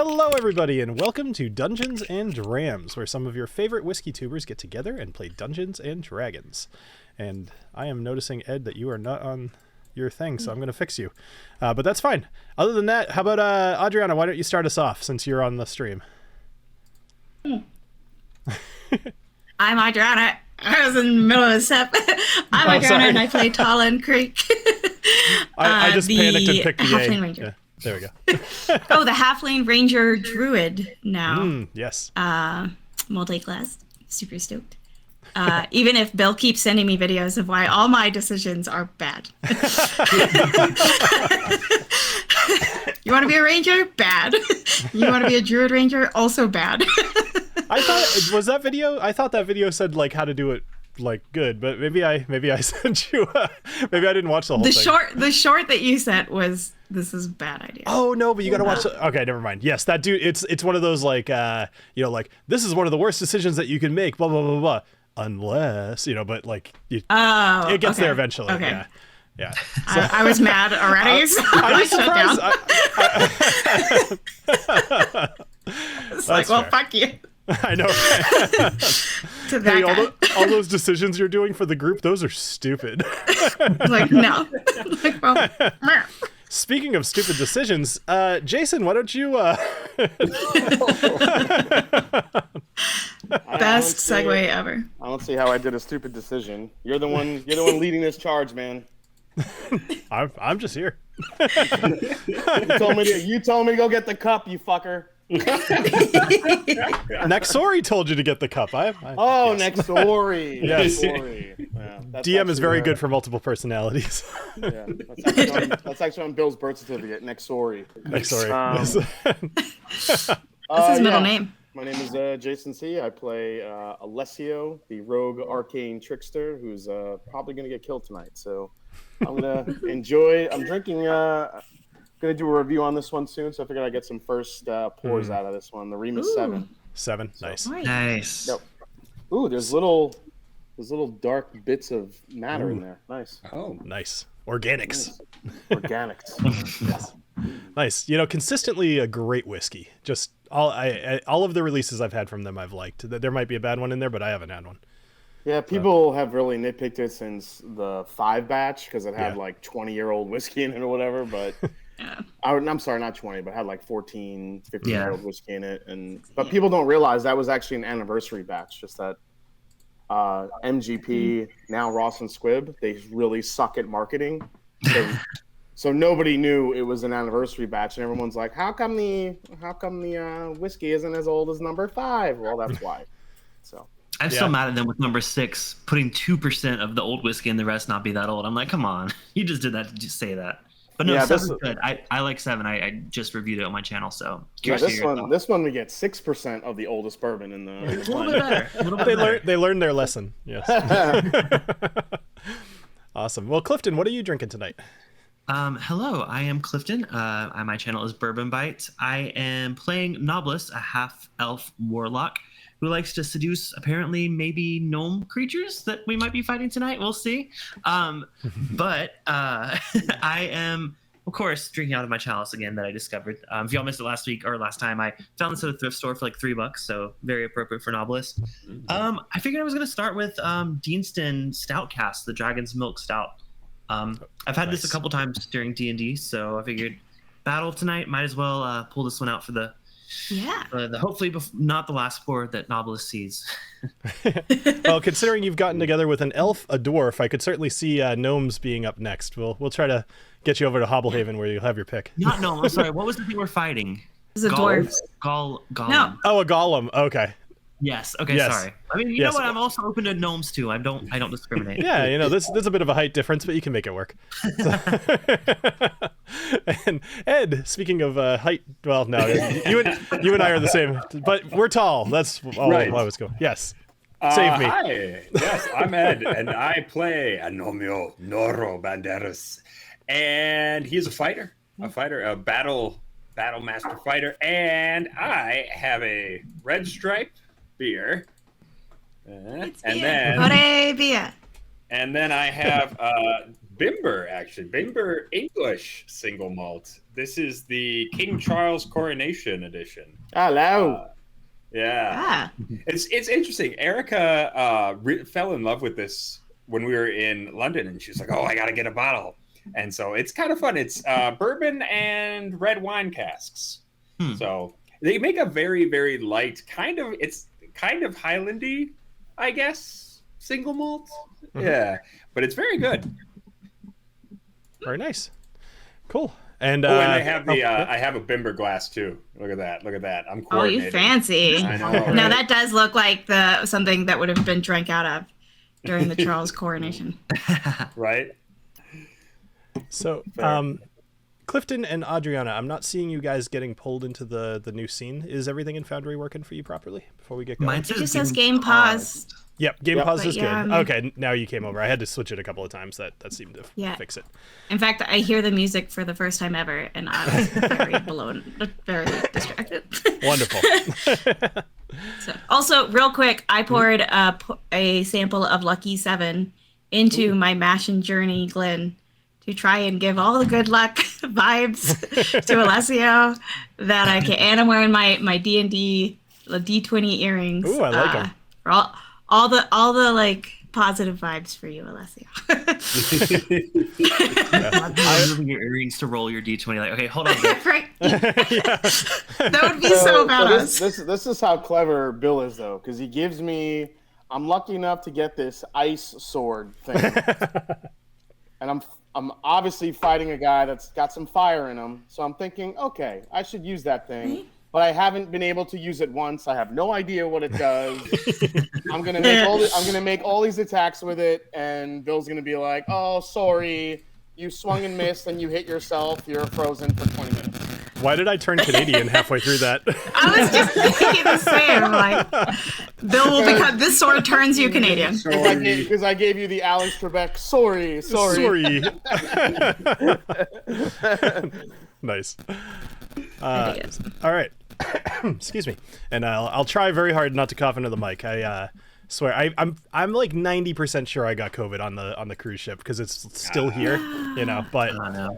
Hello everybody and welcome to Dungeons and Drams, where some of your favorite whiskey tubers get together and play Dungeons and Dragons. And I am noticing, Ed, that you are not on your thing, so I'm going to fix you. But that's fine. Other than that, how about Adriana, why don't you start us off since you're on the stream? I'm Adriana. I was in the middle of a step. I'm Adriana and I play TaLin Creek. I just panicked and picked the Halfling Ranger. Yeah, there we go. Oh, the Halfling Ranger Druid now. Yes. Multi-class. Super stoked. Even if Bill keeps sending me videos of why all my decisions are bad. You want to be a ranger? Bad. You want to be a druid ranger? Also bad. I thought I thought that video said like how to do it like good, but maybe I sent you maybe I didn't watch the whole thing. The short that you sent was this is a bad idea. Oh no, but you gotta watch okay, never mind. Yes, that dude, it's one of those like like this is one of the worst decisions that you can make, blah blah blah blah. Unless, but like it gets there eventually. Okay. Yeah. So, I was mad already. I was surprised. It's like, well, fair. Fuck you. I know. To that hey, guy. all those decisions you're doing for the group, those are stupid. Like, no. Like, well, speaking of stupid decisions, Jason, why don't you Best segue ever. I don't see how I did a stupid decision. You're the one leading this charge, man. I'm just here. You told me to go get the cup, you fucker. Nexori told you to get the cup. Yes. Nexori. Yes. Nexori. Yeah, DM is very good for multiple personalities. Yeah, that's actually on Bill's birth certificate. Nexori. Nexori. What's his middle name? My name is Jason C. I play Alessio, the rogue arcane trickster, who's probably going to get killed tonight. So I'm going to enjoy. I'm drinking. Going to do a review on this one soon, so I figured I'd get some first pours out of this one. The Remus 7. 7, nice. Nice. Yep. Ooh, there's little dark bits of matter in there. Nice. Oh, nice. Organics. Organics. Yes. Nice. Consistently a great whiskey. Just all of the releases I've had from them I've liked. There might be a bad one in there, but I haven't had one. Yeah, people have really nitpicked it since the 5 batch because it had like 20-year-old whiskey in it or whatever, but I'm sorry, not 20, but had like 14, 15-year-old whiskey in it. But people don't realize that was actually an anniversary batch, just that MGP, now Ross and Squibb, they really suck at marketing. So nobody knew it was an anniversary batch, and everyone's like, "How come the whiskey isn't as old as number 5?" Well, that's why. So I'm still mad at them with number 6 putting 2% of the old whiskey and the rest not be that old. I'm like, come on, you just did that to just say that. But no, 7's good. I like 7. I just reviewed it on my channel, so this one we get 6% of the oldest bourbon in the. It's a little bit better. A little bit better. They learned their lesson. Yes. Awesome. Well, Clifton, what are you drinking tonight? Hello, I am Clifton. My channel is Bourbon Bite. I am playing Knobolas, a half-elf warlock who likes to seduce apparently maybe gnome creatures that we might be fighting tonight. We'll see. But I am, of course, drinking out of my chalice again that I discovered. If y'all missed it last time, I found this at a thrift store for like $3, so very appropriate for Knobolas. I figured I was going to start with Deanston Stout Cast, the Dragon's Milk Stout. I've had this a couple times during D&D, so I figured battle tonight, might as well pull this one out for the hopefully not the last pour that Knobolas sees. Well, considering you've gotten together with an elf, a dwarf, I could certainly see gnomes being up next. We'll try to get you over to Hobblehaven where you'll have your pick. Not gnome. I'm sorry. What was the thing we're fighting? It's a dwarf. Golem. No. Oh, a golem. Okay. Yes. Okay. Yes. Sorry. I mean, you know what? I'm also open to gnomes too. I don't discriminate. Yeah. There's a bit of a height difference, but you can make it work. And Ed, speaking of height, well, no, you and I are the same, but we're tall. That's right. I was going. Yes. Save me. Hi. Yes, I'm Ed, and I play Agnomeio Banderas, and he's a fighter, a battle master fighter, and I have a red stripe beer, and then I have Bimber English single malt This is the King Charles Coronation Edition. Hello. Yeah, Ah, it's interesting. Erica fell in love with this when we were in London, and she was like, "Oh, I gotta get a bottle." And so it's kind of fun. It's bourbon and red wine casks. So they make a very, very light it's kind of Highlandy, I guess, single malt. Yeah, but it's very good. Very nice. Cool. And And I have I have a Bimber glass too. Look at that. I'm oh, coordinated. you fancy. I know, No, right? that does look like something that would have been drank out of during the Charles coronation. Right? So, Fair. Clifton and Adriana, I'm not seeing you guys getting pulled into the new scene. Is everything in Foundry working for you properly before we get going? Mine It just says game paused. Yep, game Yep. pause But is yeah, good. I mean- Okay, now you came over. I had to switch it a couple of times. That seemed to Yeah. fix it. In fact, I hear the music for the first time ever, and I was very blown, very distracted. Wonderful. So, also, real quick, I poured a sample of Lucky 7 into my Mash and Journey Glen to try and give all the good luck vibes to Alessio that I can. And I'm wearing my D&D D20 earrings. Ooh, I like 'em. For all the like positive vibes for you, Alessio. I'm moving your earrings to roll your d20. Like, okay, hold on. Right? Yeah. That would be so badass. This is how clever Bill is, though, because he gives me. I'm lucky enough to get this ice sword thing, and I'm obviously fighting a guy that's got some fire in him. So I'm thinking, okay, I should use that thing, but I haven't been able to use it once. I have no idea what it does. I'm gonna make all these attacks with it, and Bill's gonna be like, "Oh, sorry, you swung and missed, and you hit yourself. You're frozen for 20 minutes." Why did I turn Canadian halfway through that? I was just thinking the same. Like, Bill will become this sword turns you Canadian. Because I gave you the Alex Trebek. Sorry. Sorry. Nice. Ridiculous. All right. Excuse me. And I'll try very hard not to cough into the mic. I swear I'm like 90% sure I got COVID on the cruise ship because it's still here, but No.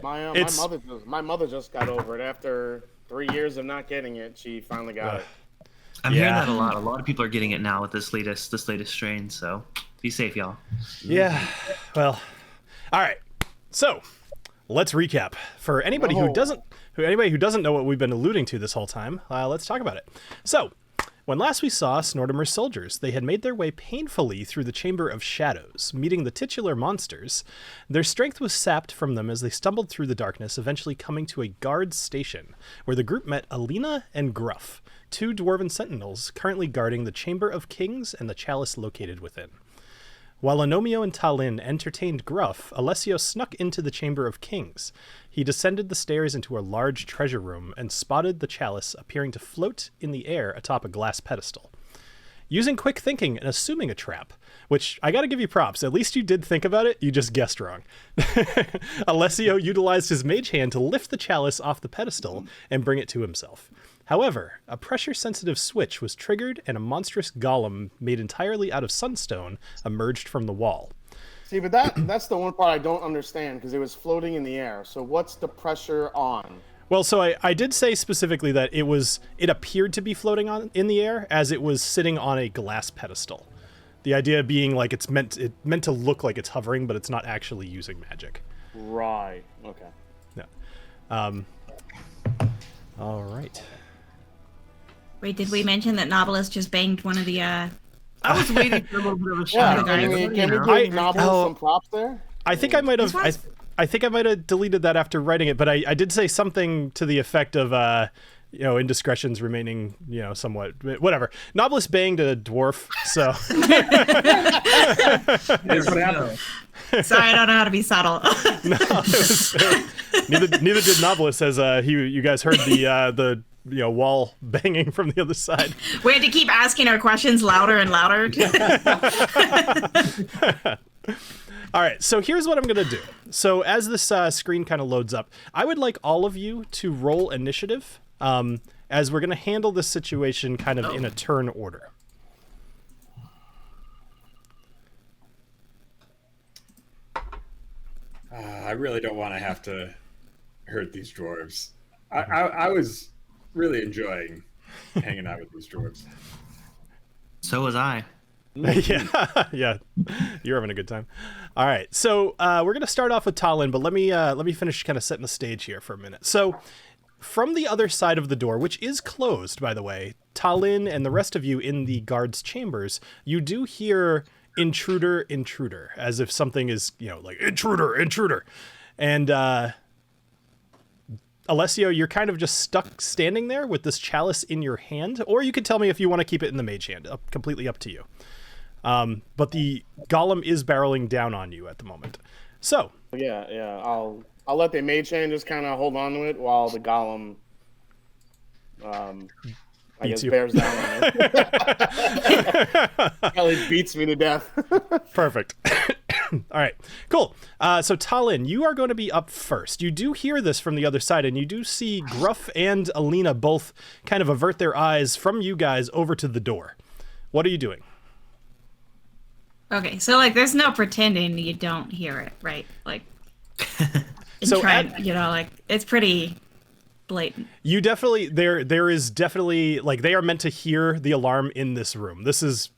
My mother just got over it after 3 years of not getting it. She finally got it. I'm hearing Yeah. that a lot. A lot of people are getting it now with this latest strain. So be safe, y'all. yeah. Well, all right. So let's recap for anybody who doesn't know what we've been alluding to this whole time. Let's talk about it. So, when last we saw Snortimer's soldiers, they had made their way painfully through the Chamber of Shadows, meeting the titular monsters. Their strength was sapped from them as they stumbled through the darkness, eventually coming to a guard station, where the group met Alina and Gruff, two dwarven sentinels currently guarding the Chamber of Kings and the chalice located within. While Agnomeio and TaLin entertained Gruff, Alessio snuck into the Chamber of Kings. He descended the stairs into a large treasure room and spotted the chalice appearing to float in the air atop a glass pedestal. Using quick thinking and assuming a trap, which I gotta give you props, at least you did think about it, you just guessed wrong. Alessio utilized his mage hand to lift the chalice off the pedestal and bring it to himself. However, a pressure-sensitive switch was triggered and a monstrous golem made entirely out of sunstone emerged from the wall. See, but that's the one part I don't understand because it was floating in the air. So what's the pressure on? Well, so I did say specifically that it appeared to be floating in the air as it was sitting on a glass pedestal. The idea being like it's meant to look like it's hovering, but it's not actually using magic. Right. Okay. Yeah. All right. Wait, did we mention that Knobolas just banged one of the? I was waiting for a little bit of a Yeah. shout. Can we give Knobolas some props there? I think I might have. This I think I might have deleted that after writing it, but I did say something to the effect of, indiscretions remaining, somewhat whatever. Knobolas banged a dwarf, so. Here's what happened. Sorry, I don't know how to be subtle. No, neither did Knobolas, as you guys heard the wall banging from the other side. We had to keep asking our questions louder and louder. All right, so here's what I'm going to do. So as this screen kind of loads up, I would like all of you to roll initiative, as we're going to handle this situation kind of in a turn order. I really don't want to have to hurt these dwarves. I was really enjoying hanging out with these dwarves. So was I. Yeah, you're having a good time. All right, so we're gonna start off with TaLin, but let me finish kind of setting the stage here for a minute. So, from the other side of the door, which is closed, by the way, TaLin and the rest of you in the guards' chambers, you do hear intruder, intruder, as if something is, like intruder, intruder, and Alessio, you're kind of just stuck standing there with this chalice in your hand, or you could tell me if you want to keep it in the mage hand. Completely up to you. But the golem is barreling down on you at the moment. So Yeah. I'll let the mage hand just kind of hold on to it while the golem, I guess, bears down on it. Kelly beats me to death. Perfect. All right, cool. So TaLin, you are going to be up first. You do hear this from the other side, and you do see Gruff and Alina both kind of avert their eyes from you guys over to the door. What are you doing? Okay, so like, there's no pretending you don't hear it, right? Like, So it's pretty blatant. You definitely there is definitely, like, they are meant to hear the alarm in this room. This is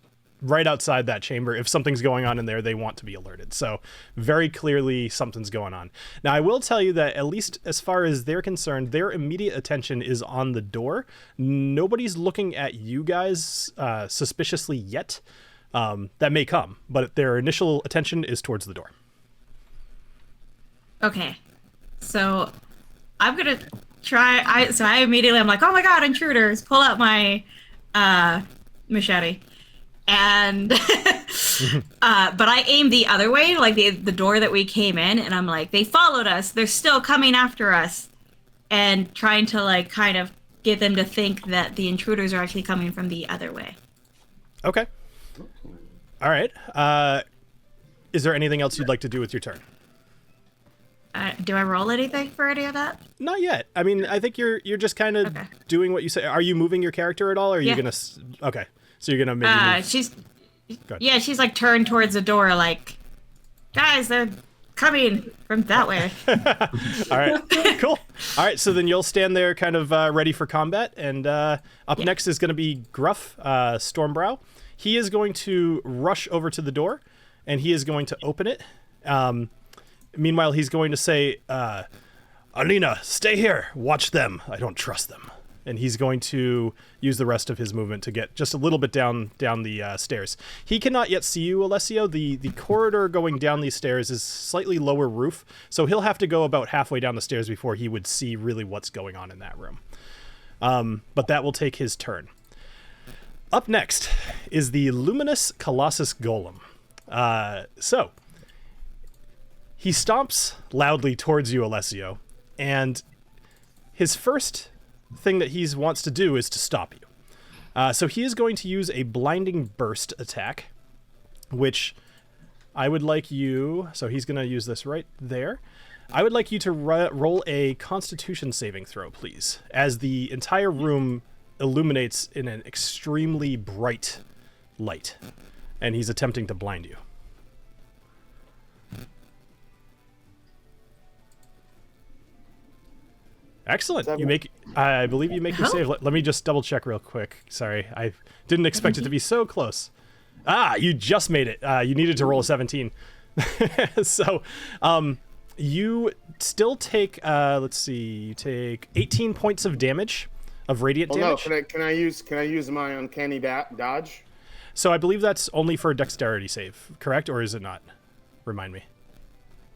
right outside that chamber. If something's going on in there, they want to be alerted. So very clearly something's going on. Now, I will tell you that at least as far as they're concerned, their immediate attention is on the door. Nobody's looking at you guys suspiciously yet. That may come, but their initial attention is towards the door. Okay, so I'm gonna try. I immediately, I'm like, oh my god, intruders! Pull out my machete, and but I aim the other way, like the door that we came in, and I'm like, they followed us. They're still coming after us, and trying to like kind of get them to think that the intruders are actually coming from the other way. Okay. All right. Is there anything else you'd like to do with your turn? Do I roll anything for any of that? Not yet. I mean, I think you're just kind of doing what you say. Are you moving your character at all, or are you gonna? Okay, so you're gonna maybe. She's like turned towards the door, like, guys, they're coming from that way. All right, cool. All right, so then you'll stand there, kind of ready for combat, and up next is gonna be Gruff, Stormbrow. He is going to rush over to the door, and he is going to open it. Meanwhile, he's going to say, Alina, stay here. Watch them. I don't trust them. And he's going to use the rest of his movement to get just a little bit down the stairs. He cannot yet see you, Alessio. The corridor going down these stairs is slightly lower roof, so he'll have to go about halfway down the stairs before he would see really what's going on in that room. But that will take his turn. Up next is the Luminous Colossus Golem. So he stomps loudly towards you, Alessio, and his first thing that he wants to do is to stop you. So he is going to use a Blinding Burst attack, which I would like you... So he's going to use this right there. I would like you to roll a Constitution saving throw, please, as the entire room illuminates in an extremely bright light, and he's attempting to blind you. Excellent. I believe you make your save. Let me just double check real quick. Sorry, I didn't expect it to be so close. You just made it. You needed to roll a 17. So, you still take, let's see, you take 18 points of damage, of radiant damage. No, can I use my uncanny dodge? So I believe that's only for a dexterity save, correct? Or is it not? Remind me.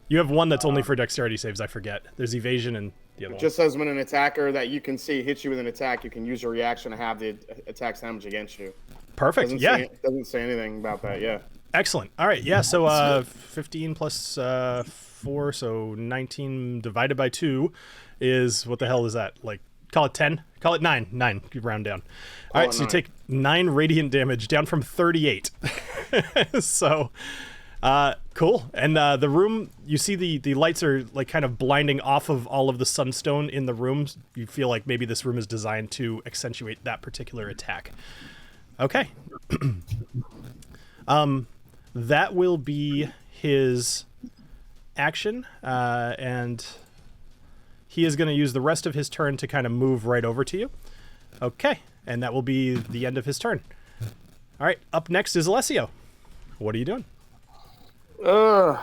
You have one that's only for dexterity saves, I forget. There's evasion and the other one. It just says when an attacker that you can see hits you with an attack, you can use your reaction to have the attack's damage against you. Perfect, Doesn't say anything about that, yeah. Excellent. All right, yeah, so 15 plus 4, so 19 divided by 2 is, what the hell is that? Like, call it 10? Call it 9. 9, round down. All right, so you take 9 radiant damage, down from 38. So, cool. And the room, you see the lights are like kind of blinding off of all of the sunstone in the room. You feel like maybe this room is designed to accentuate that particular attack. Okay. That will be his action, and he is going to use the rest of his turn to kind of move right over to you. Okay, and that will be the end of his turn. All right, up next is Alessio. What are you doing? All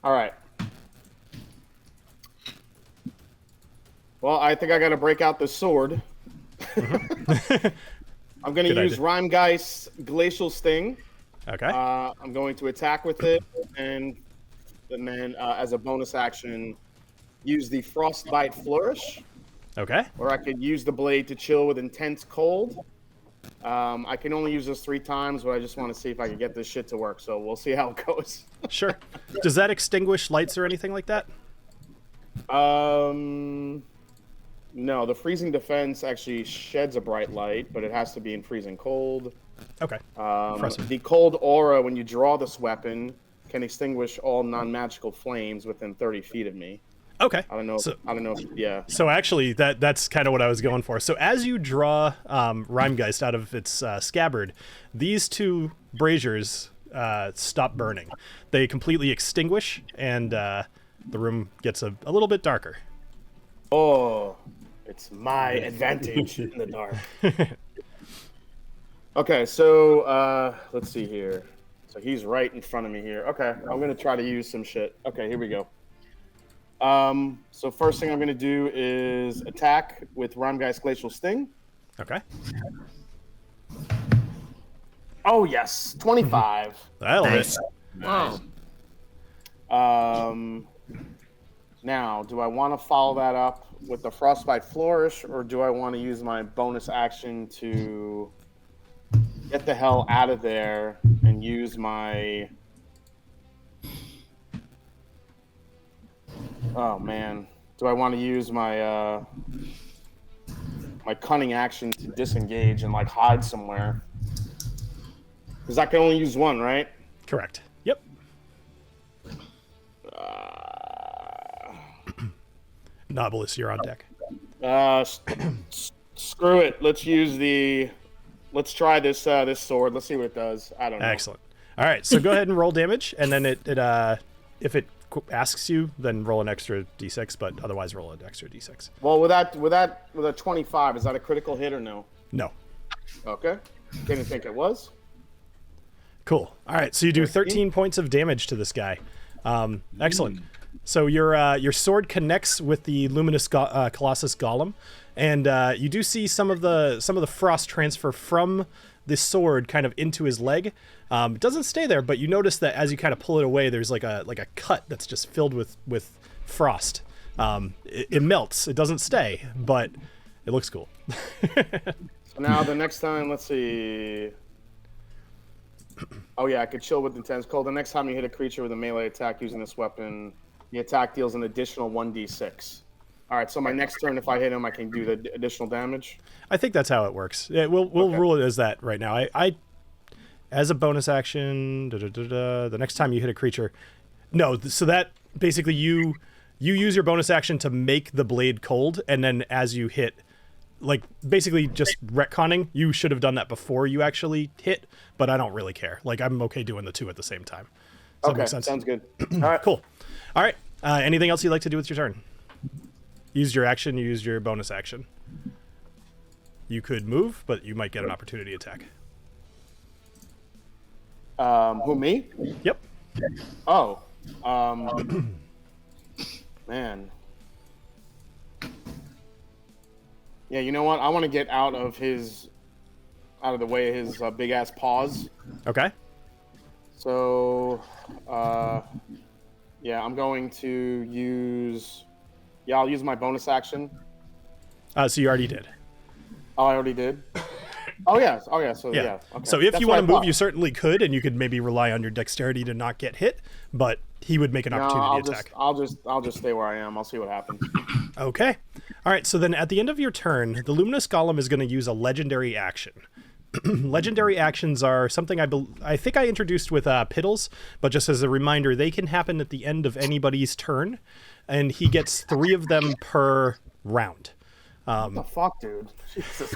right. Well, I think I got to break out the sword. I'm going to use Rhymegeist's Glacial Sting. Okay. I'm going to attack with it, and then as a bonus action, use the Frostbite Flourish. Okay. Or I could use the blade to chill with intense cold. I can only use this 3 times, but I just want to see if I can get this shit to work. So we'll see how it goes. Sure. Does that extinguish lights or anything like that? No, the freezing defense actually sheds a bright light, but it has to be in freezing cold. Okay. The cold aura, when you draw this weapon, can extinguish all non-magical flames within 30 feet of me. Okay. I don't know. Yeah. So actually, that's kind of what I was going for. So as you draw Rhymegeist out of its scabbard, these 2 braziers stop burning. They completely extinguish, and the room gets a little bit darker. Oh, it's my advantage in the dark. Okay, so let's see here. So he's right in front of me here. Okay, I'm going to try to use some shit. Okay, here we go. So first thing I'm going to do is attack with Rhymegeist Glacial Sting. Okay. Oh, yes. 25. That'll hit. Whoa. Now, do I want to follow that up with the Frostbite Flourish, or do I want to use my bonus action to get the hell out of there and use my... Oh, man. Do I want to use my my cunning action to disengage and, like, hide somewhere? Because I can only use one, right? Correct. Yep. Knobolas, you're on deck. Screw it. Let's try this sword. Let's see what it does. I don't know. Excellent. All right, so go ahead and roll damage, and then if it asks you, then roll an extra d6, but otherwise roll an extra d6. Well, with a 25, is that a critical hit or no? No. Okay. Didn't think it was. Cool. All right, so you do 13 points of damage to this guy. Excellent. So your sword connects with the luminous Colossus Golem, and you do see some of the frost transfer from the sword kind of into his leg. It doesn't stay there, but you notice that as you kind of pull it away, there's like a cut that's just filled with frost. It melts. It doesn't stay, but it looks cool. So now the next time, let's see. Oh yeah, I could chill with intense cold. The next time you hit a creature with a melee attack using this weapon, the attack deals an additional 1d6. All right, so my next turn, if I hit him, I can do the additional damage. I think that's how it works. Yeah, we'll rule it as that right now. I as a bonus action, the next time you hit a creature, no. So that basically you use your bonus action to make the blade cold, and then as you hit, like basically just retconning, you should have done that before you actually hit, but I don't really care. Like I'm okay doing the 2 at the same time. Does that make sense? Sounds good. All right, cool. All right. Anything else you'd like to do with your turn? Used your action. You used your bonus action. You could move, but you might get an opportunity attack. Who, me? Yep. Oh, man. Yeah, you know what? I want to get out of the way of his big ass paws. Okay. So, yeah, I'm going to use. Yeah, I'll use my bonus action. So you already did. Oh, I already did. Oh yeah. So yeah. Okay. So if That's you what want I to move, thought. you certainly could, and you could maybe rely on your dexterity to not get hit. But he would make an opportunity attack. I'll just stay where I am. I'll see what happens. Okay. All right. So then, at the end of your turn, the luminous golem is going to use a legendary action. Legendary actions are something I think I introduced with Piddles, but just as a reminder, they can happen at the end of anybody's turn, and he gets 3 of them per round. What the fuck, dude? Jesus.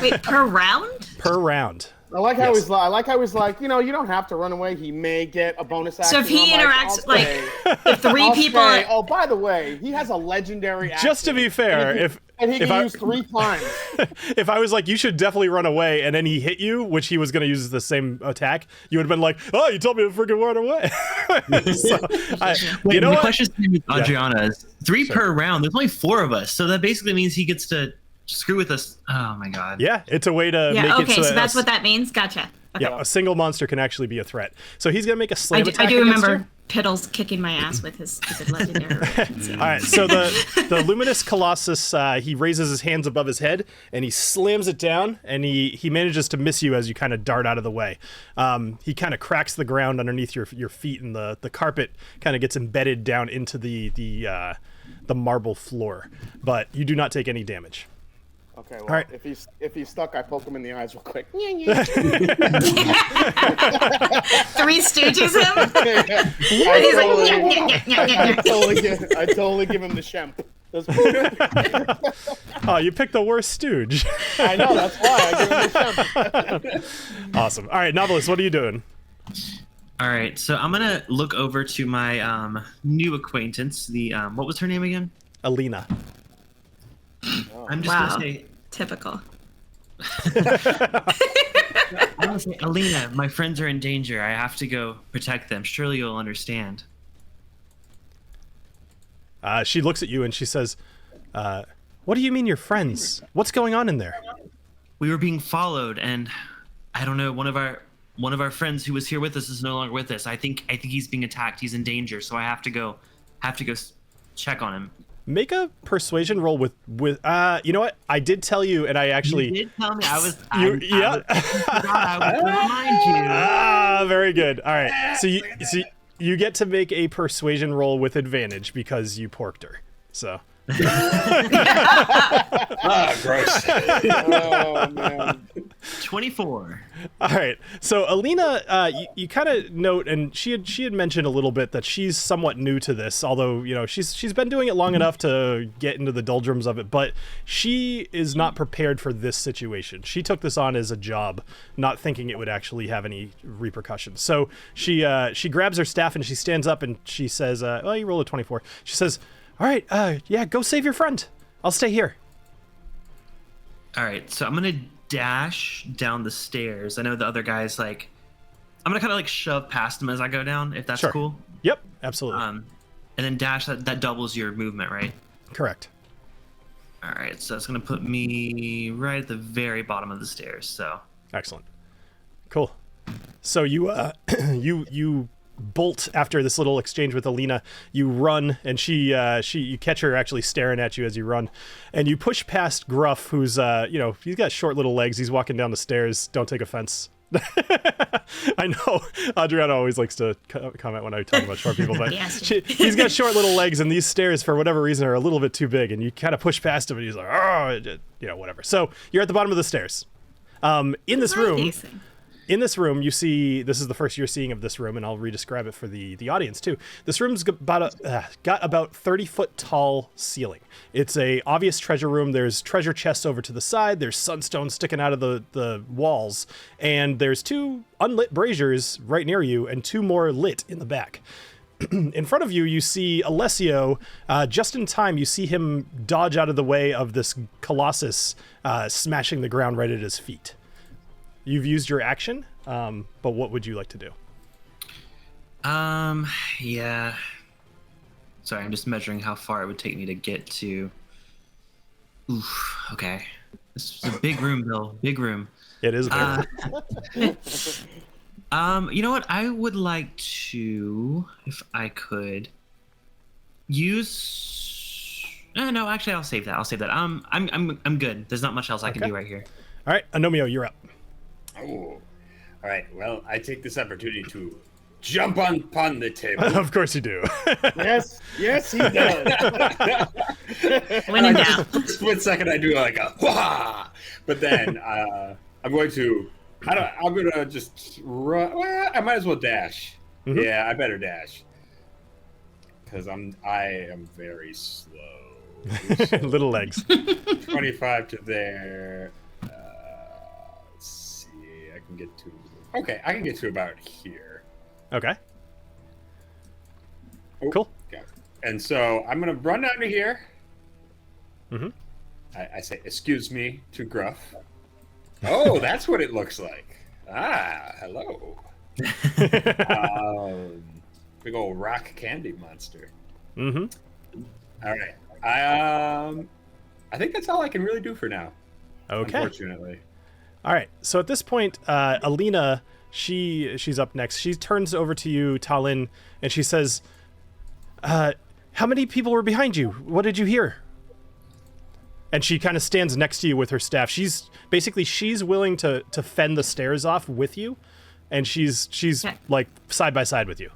Wait, per round? Per round. I like how Yes. he's like, you don't have to run away. He may get a bonus action. So if he I'm interacts, I'll stay. if three I'll people, stay. Oh, by the way, he has a legendary action. Just to be fair, and he if can I- use 3 times. if I was like, you should definitely run away, and then he hit you, which he was going to use the same attack, you would have been like, oh, you told me to freaking run away. Wait, you know the what? question with Adriana is 3 per round. There's only 4 of us, so that basically means he gets to screw with us. Oh my god. Yeah, it's a way to yeah, make okay, it so that's what that means. Gotcha. Okay. Yeah, a single monster can actually be a threat. So he's going to make a slam I attack do against remember you. Piddles kicking my ass with his stupid legendary reactions, yeah. All right, so the Luminous Colossus, he raises his hands above his head, and he slams it down, and he manages to miss you as you kind of dart out of the way. He kind of cracks the ground underneath your feet, and the carpet kind of gets embedded down into the marble floor. But you do not take any damage. Okay, well, All right. if he's stuck, I poke him in the eyes real quick. Three Stooges him. I totally give him the shemp. Oh, you picked the worst stooge. I know, that's why I give him the shemp. Awesome. All right, Knobolas, what are you doing? All right, so I'm gonna look over to my new acquaintance. The what was her name again? Alina. I'm just Wow. gonna say, Typical. I'm gonna say, Alina, my friends are in danger. I have to go protect them. Surely you'll understand. She looks at you and she says, what do you mean you're friends? What's going on in there? We were being followed, and I don't know. One of our friends who was here with us is no longer with us. I think he's being attacked. He's in danger, so I have to go check on him. Make a persuasion roll with you know what? I did tell you, and I actually You did tell me I was. yeah. I was going to remind you. Very good. All right. So you get to make a persuasion roll with advantage because you porked her. So. Gross. Oh, man. 24. All right. So Alina, you kind of note, and she had mentioned a little bit that she's somewhat new to this, although she's been doing it long enough to get into the doldrums of it. But she is not prepared for this situation. She took this on as a job, not thinking it would actually have any repercussions. So she grabs her staff and she stands up and she says, "Well, you rolled a 24." She says, "All right, yeah, go save your friend. I'll stay here." All right, so I'm gonna dash down the stairs. I know the other guy's like, I'm gonna kind of like shove past him as I go down, if that's Sure. cool. Yep, absolutely. And then dash. That doubles your movement, right? Correct. All right, so it's gonna put me right at the very bottom of the stairs. So Excellent. Cool. So you you bolt after this little exchange with Alina. You run, and you catch her actually staring at you as you run, and you push past Gruff, who's he's got short little legs. He's walking down the stairs. Don't take offense. I know Adriana always likes to comment when I talk about short people, but Yes. he's got short little legs, and these stairs, for whatever reason, are a little bit too big, and you kind of push past him, and he's like, oh, whatever. So you're at the bottom of the stairs. In this room, you see, this is the first you're seeing of this room, and I'll re-describe it for the audience too. This room's got about 30-foot tall ceiling. It's a obvious treasure room. There's treasure chests over to the side. There's sunstone sticking out of the walls, and there's 2 unlit braziers right near you, and 2 more lit in the back. In front of you, you see Alessio. Just in time, you see him dodge out of the way of this colossus, smashing the ground right at his feet. You've used your action, but what would you like to do? Yeah. Sorry, I'm just measuring how far it would take me to get to. Oof. Okay. This is a big room, Bill. Big room. It is very You know what? I would like to, if I could, use. No, actually, I'll save that. I'm good. There's not much else I can do right here. All right, Agnomeio, you're up. Oh. All right. Well, I take this opportunity to jump upon the table. Of course you do. Yes, he does. When in doubt. Split second, I do like a wah, but then I'm going to. I'm gonna just run. Well, I might as well dash. Mhm. Yeah, I better dash because I am very slow. Little legs. 25 to there. Let's see. I can get to. Okay, I can get to about here. Okay. Oh, Cool. Okay. And so I'm gonna run down to here. Mm-hmm. I say, "Excuse me," to Gruff. Oh, that's what it looks like. Ah, hello. Big old rock candy monster. Mm-hmm. All right. I think that's all I can really do for now. Okay. Unfortunately. All right. So at this point, Alina, she's up next. She turns over to you, TaLin, and she says, "How many people were behind you? What did you hear?" And she kind of stands next to you with her staff. She's willing to fend the stairs off with you, and she's Okay. like side by side with you,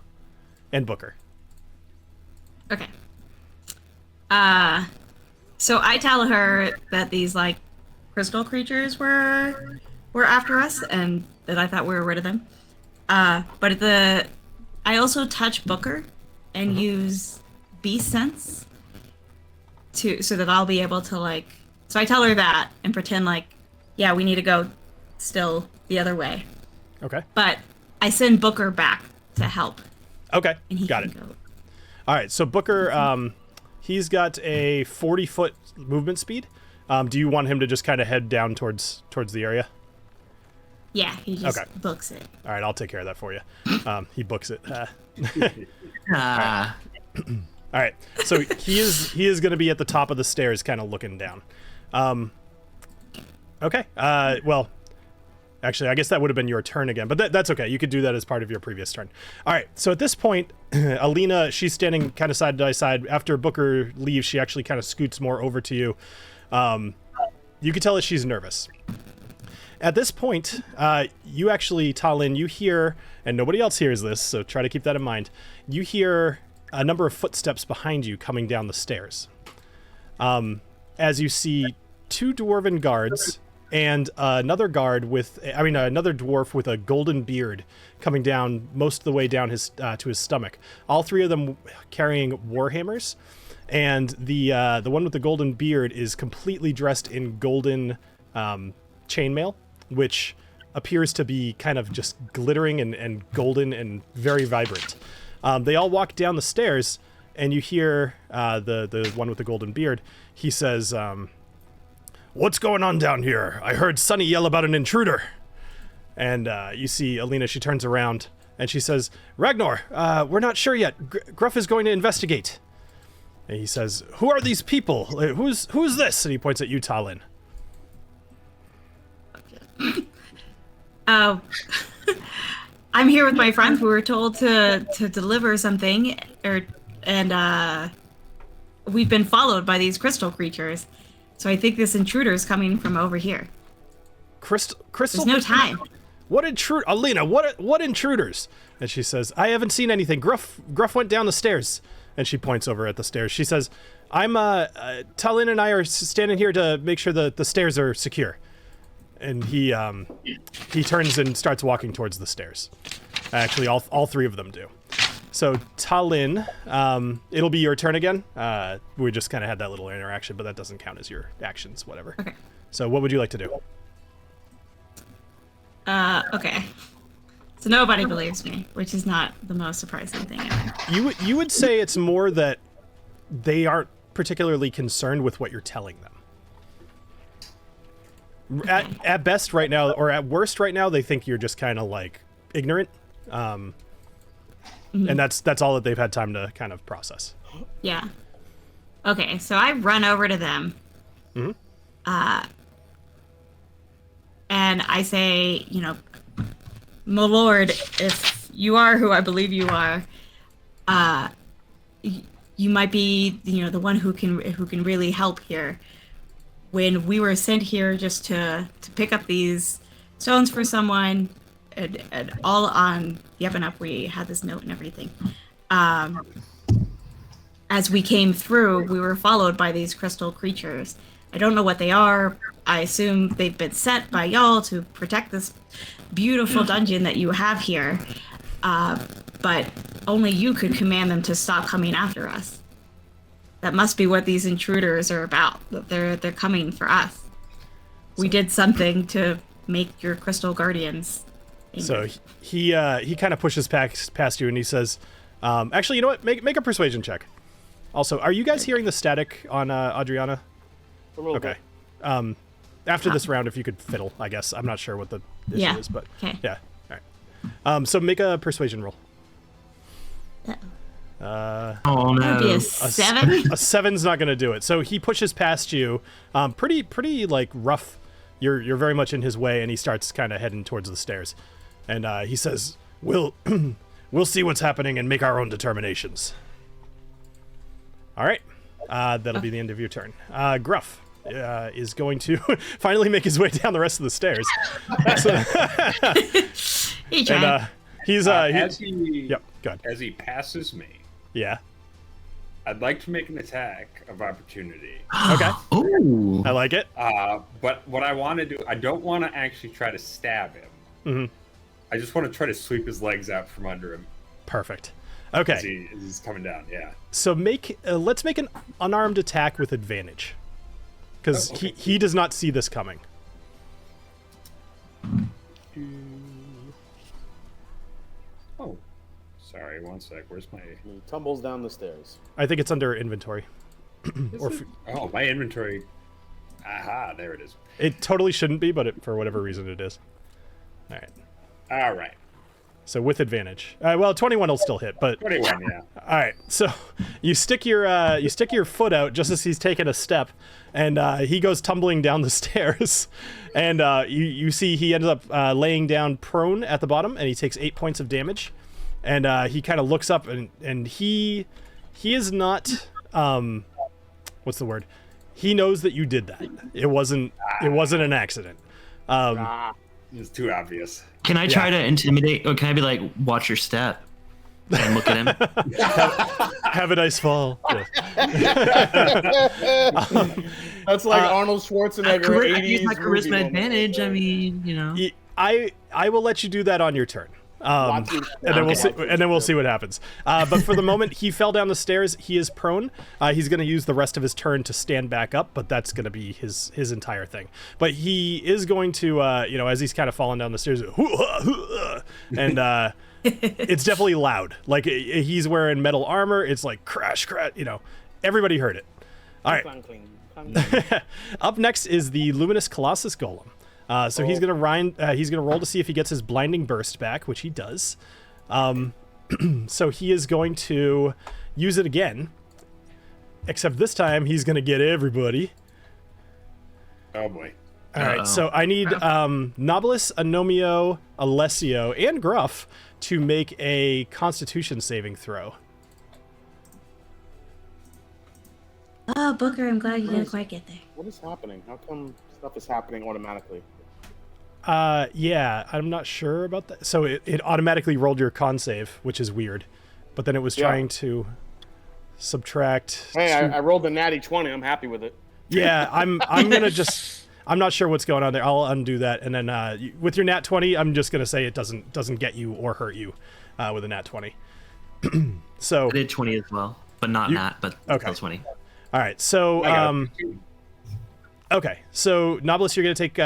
and Booker. Okay. So I tell her that these like crystal creatures were after us, and that I thought we were rid of them. But I also touch Booker and use beast sense so that I'll be able to like. So I tell her that and pretend like, yeah, we need to go still the other way. Okay. But I send Booker back to help, Okay. and he Got can it. go. All right. So Booker, he's got a 40-foot movement speed. Do you want him to just kind of head down towards the area? Yeah, he just Okay. books it. All right, I'll take care of that for you. He books it. All right, so he is going to be at the top of the stairs, kind of looking down. Okay. Well, actually, I guess that would have been your turn again, but that's okay. You could do that as part of your previous turn. All right. So at this point, Alina, she's standing kind of side by side. After Booker leaves, she actually kind of scoots more over to you. You can tell that she's nervous. At this point, you actually, TaLin, you hear, and nobody else hears this, so try to keep that in mind. You hear a number of footsteps behind you coming down the stairs. As you see two dwarven guards and another dwarf with a golden beard coming down most of the way down to his stomach. All three of them carrying warhammers, and the one with the golden beard is completely dressed in golden chainmail, which appears to be kind of just glittering and golden and very vibrant. They all walk down the stairs, and you hear the one with the golden beard. He says, "What's going on down here? I heard Sonny yell about an intruder." And you see Alina, she turns around, and she says, "Ragnar, we're not sure yet. Gruff is going to investigate." And he says, "Who are these people? Who's this?" And he points at you, TaLin. Oh, I'm here with my friends. We were told to deliver something, and we've been followed by these crystal creatures. So I think this intruder is coming from over here. Crystal. There's no time. What intruder, Alina? What intruders? And she says, "I haven't seen anything. Gruff went down the stairs." And she points over at the stairs. She says, TaLin and I are standing here to make sure the stairs are secure." And he turns and starts walking towards the stairs. Actually, all three of them do. So TaLin, it'll be your turn again. We just kind of had that little interaction, but that doesn't count as your actions, whatever. Okay. So what would you like to do? Okay. So nobody believes me, which is not the most surprising thing ever. You would say it's more that they aren't particularly concerned with what you're telling them. Okay. At best right now, or at worst right now, they think you're just kind of like ignorant. And that's all that they've had time to kind of process. Yeah. Okay, so I run over to them. Mm-hmm. And I say, "My lord, if you are who I believe you are, you might be, the one who can really help here. When we were sent here just to pick up these stones for someone, and all on the up and up, we had this note and everything. As we came through, we were followed by these crystal creatures. I don't know what they are. I assume they've been sent by y'all to protect this beautiful dungeon that you have here. But only you could command them to stop coming after us. That must be what these intruders are about. That they're coming for us. We did something to make your crystal guardians. So he kind of pushes past you and he says, actually, you know what? Make a persuasion check. Also, are you guys hearing the static on Adriana? A little Okay. bit. After this round, if you could fiddle, I guess. I'm not sure what the issue is, but Okay. yeah. All right. So make a persuasion roll. Oh no. That'd be a 7. A 7's not going to do it. So he pushes past you, pretty like rough. You're very much in his way, and he starts kind of heading towards the stairs. And he says, "We'll see what's happening and make our own determinations." All right, that'll be the end of your turn. Gruff is going to finally make his way down the rest of the stairs. He tried. And he's as he yep. Go ahead. as he passes me, Yeah. I'd like to make an attack of opportunity. Okay. Ooh. I like it. But what I want to do, I don't want to actually try to stab him. Mhm. I just want to try to sweep his legs out from under him Perfect. as Okay. he's coming down. Yeah. So let's make an unarmed attack with advantage, because Oh, okay. he does not see this coming. Oh, sorry. One sec. Where's my? He tumbles down the stairs. I think it's under inventory. Or Oh, my inventory. Aha, there it is. it totally shouldn't be, but for whatever reason it is. All right. All right. So with advantage. Well, 21 will still hit, but 21. Yeah. all right. So you stick your foot out just as he's taking a step, and he goes tumbling down the stairs, and you see he ends up laying down prone at the bottom, and he takes 8 points of damage, and he kind of looks up, and he is not what's the word? He knows that you did that. It wasn't an accident. It's too obvious. Can I try to intimidate, or can I be like, watch your step, and look at him? Have a nice fall. Yeah. That's like Arnold Schwarzenegger. I use 80s my movie charisma moment. advantage. I mean, you know. I will let you do that on your turn. Watch your And then we'll see. step. And then we'll see what happens. But for the moment, he fell down the stairs. He is prone. He's going to use the rest of his turn to stand back up, but that's going to be his entire thing. But he is going to, as he's kind of falling down the stairs, and it's definitely loud. Like he's wearing metal armor. It's like crash, crash. Everybody heard it. All right. Clang, clang, clang, clang. Up next is the Luminous Colossus Golem. So he's gonna roll to see if he gets his blinding burst back, which he does. So he is going to use it again, except this time he's gonna get everybody. Oh boy. All right. Uh-oh. So I need Knobolas, Agnomeio, Alessio, and Gruff to make a Constitution saving throw. Oh, Booker, I'm glad you didn't quite get there. What is happening? How come stuff is happening automatically? Yeah, I'm not sure about that. So it automatically rolled your con save, which is weird. But then it was Yeah. trying to subtract. Hey, two- I rolled the natty 20. I'm happy with it. Yeah, I'm gonna just. I'm not sure what's going on there. I'll undo that, and then with your nat 20, I'm just gonna say it doesn't get you or hurt you with a nat 20. So I did 20 as well, but not Nat, but okay. still 20. all right, so I got it. okay, so Knobolas, you're gonna take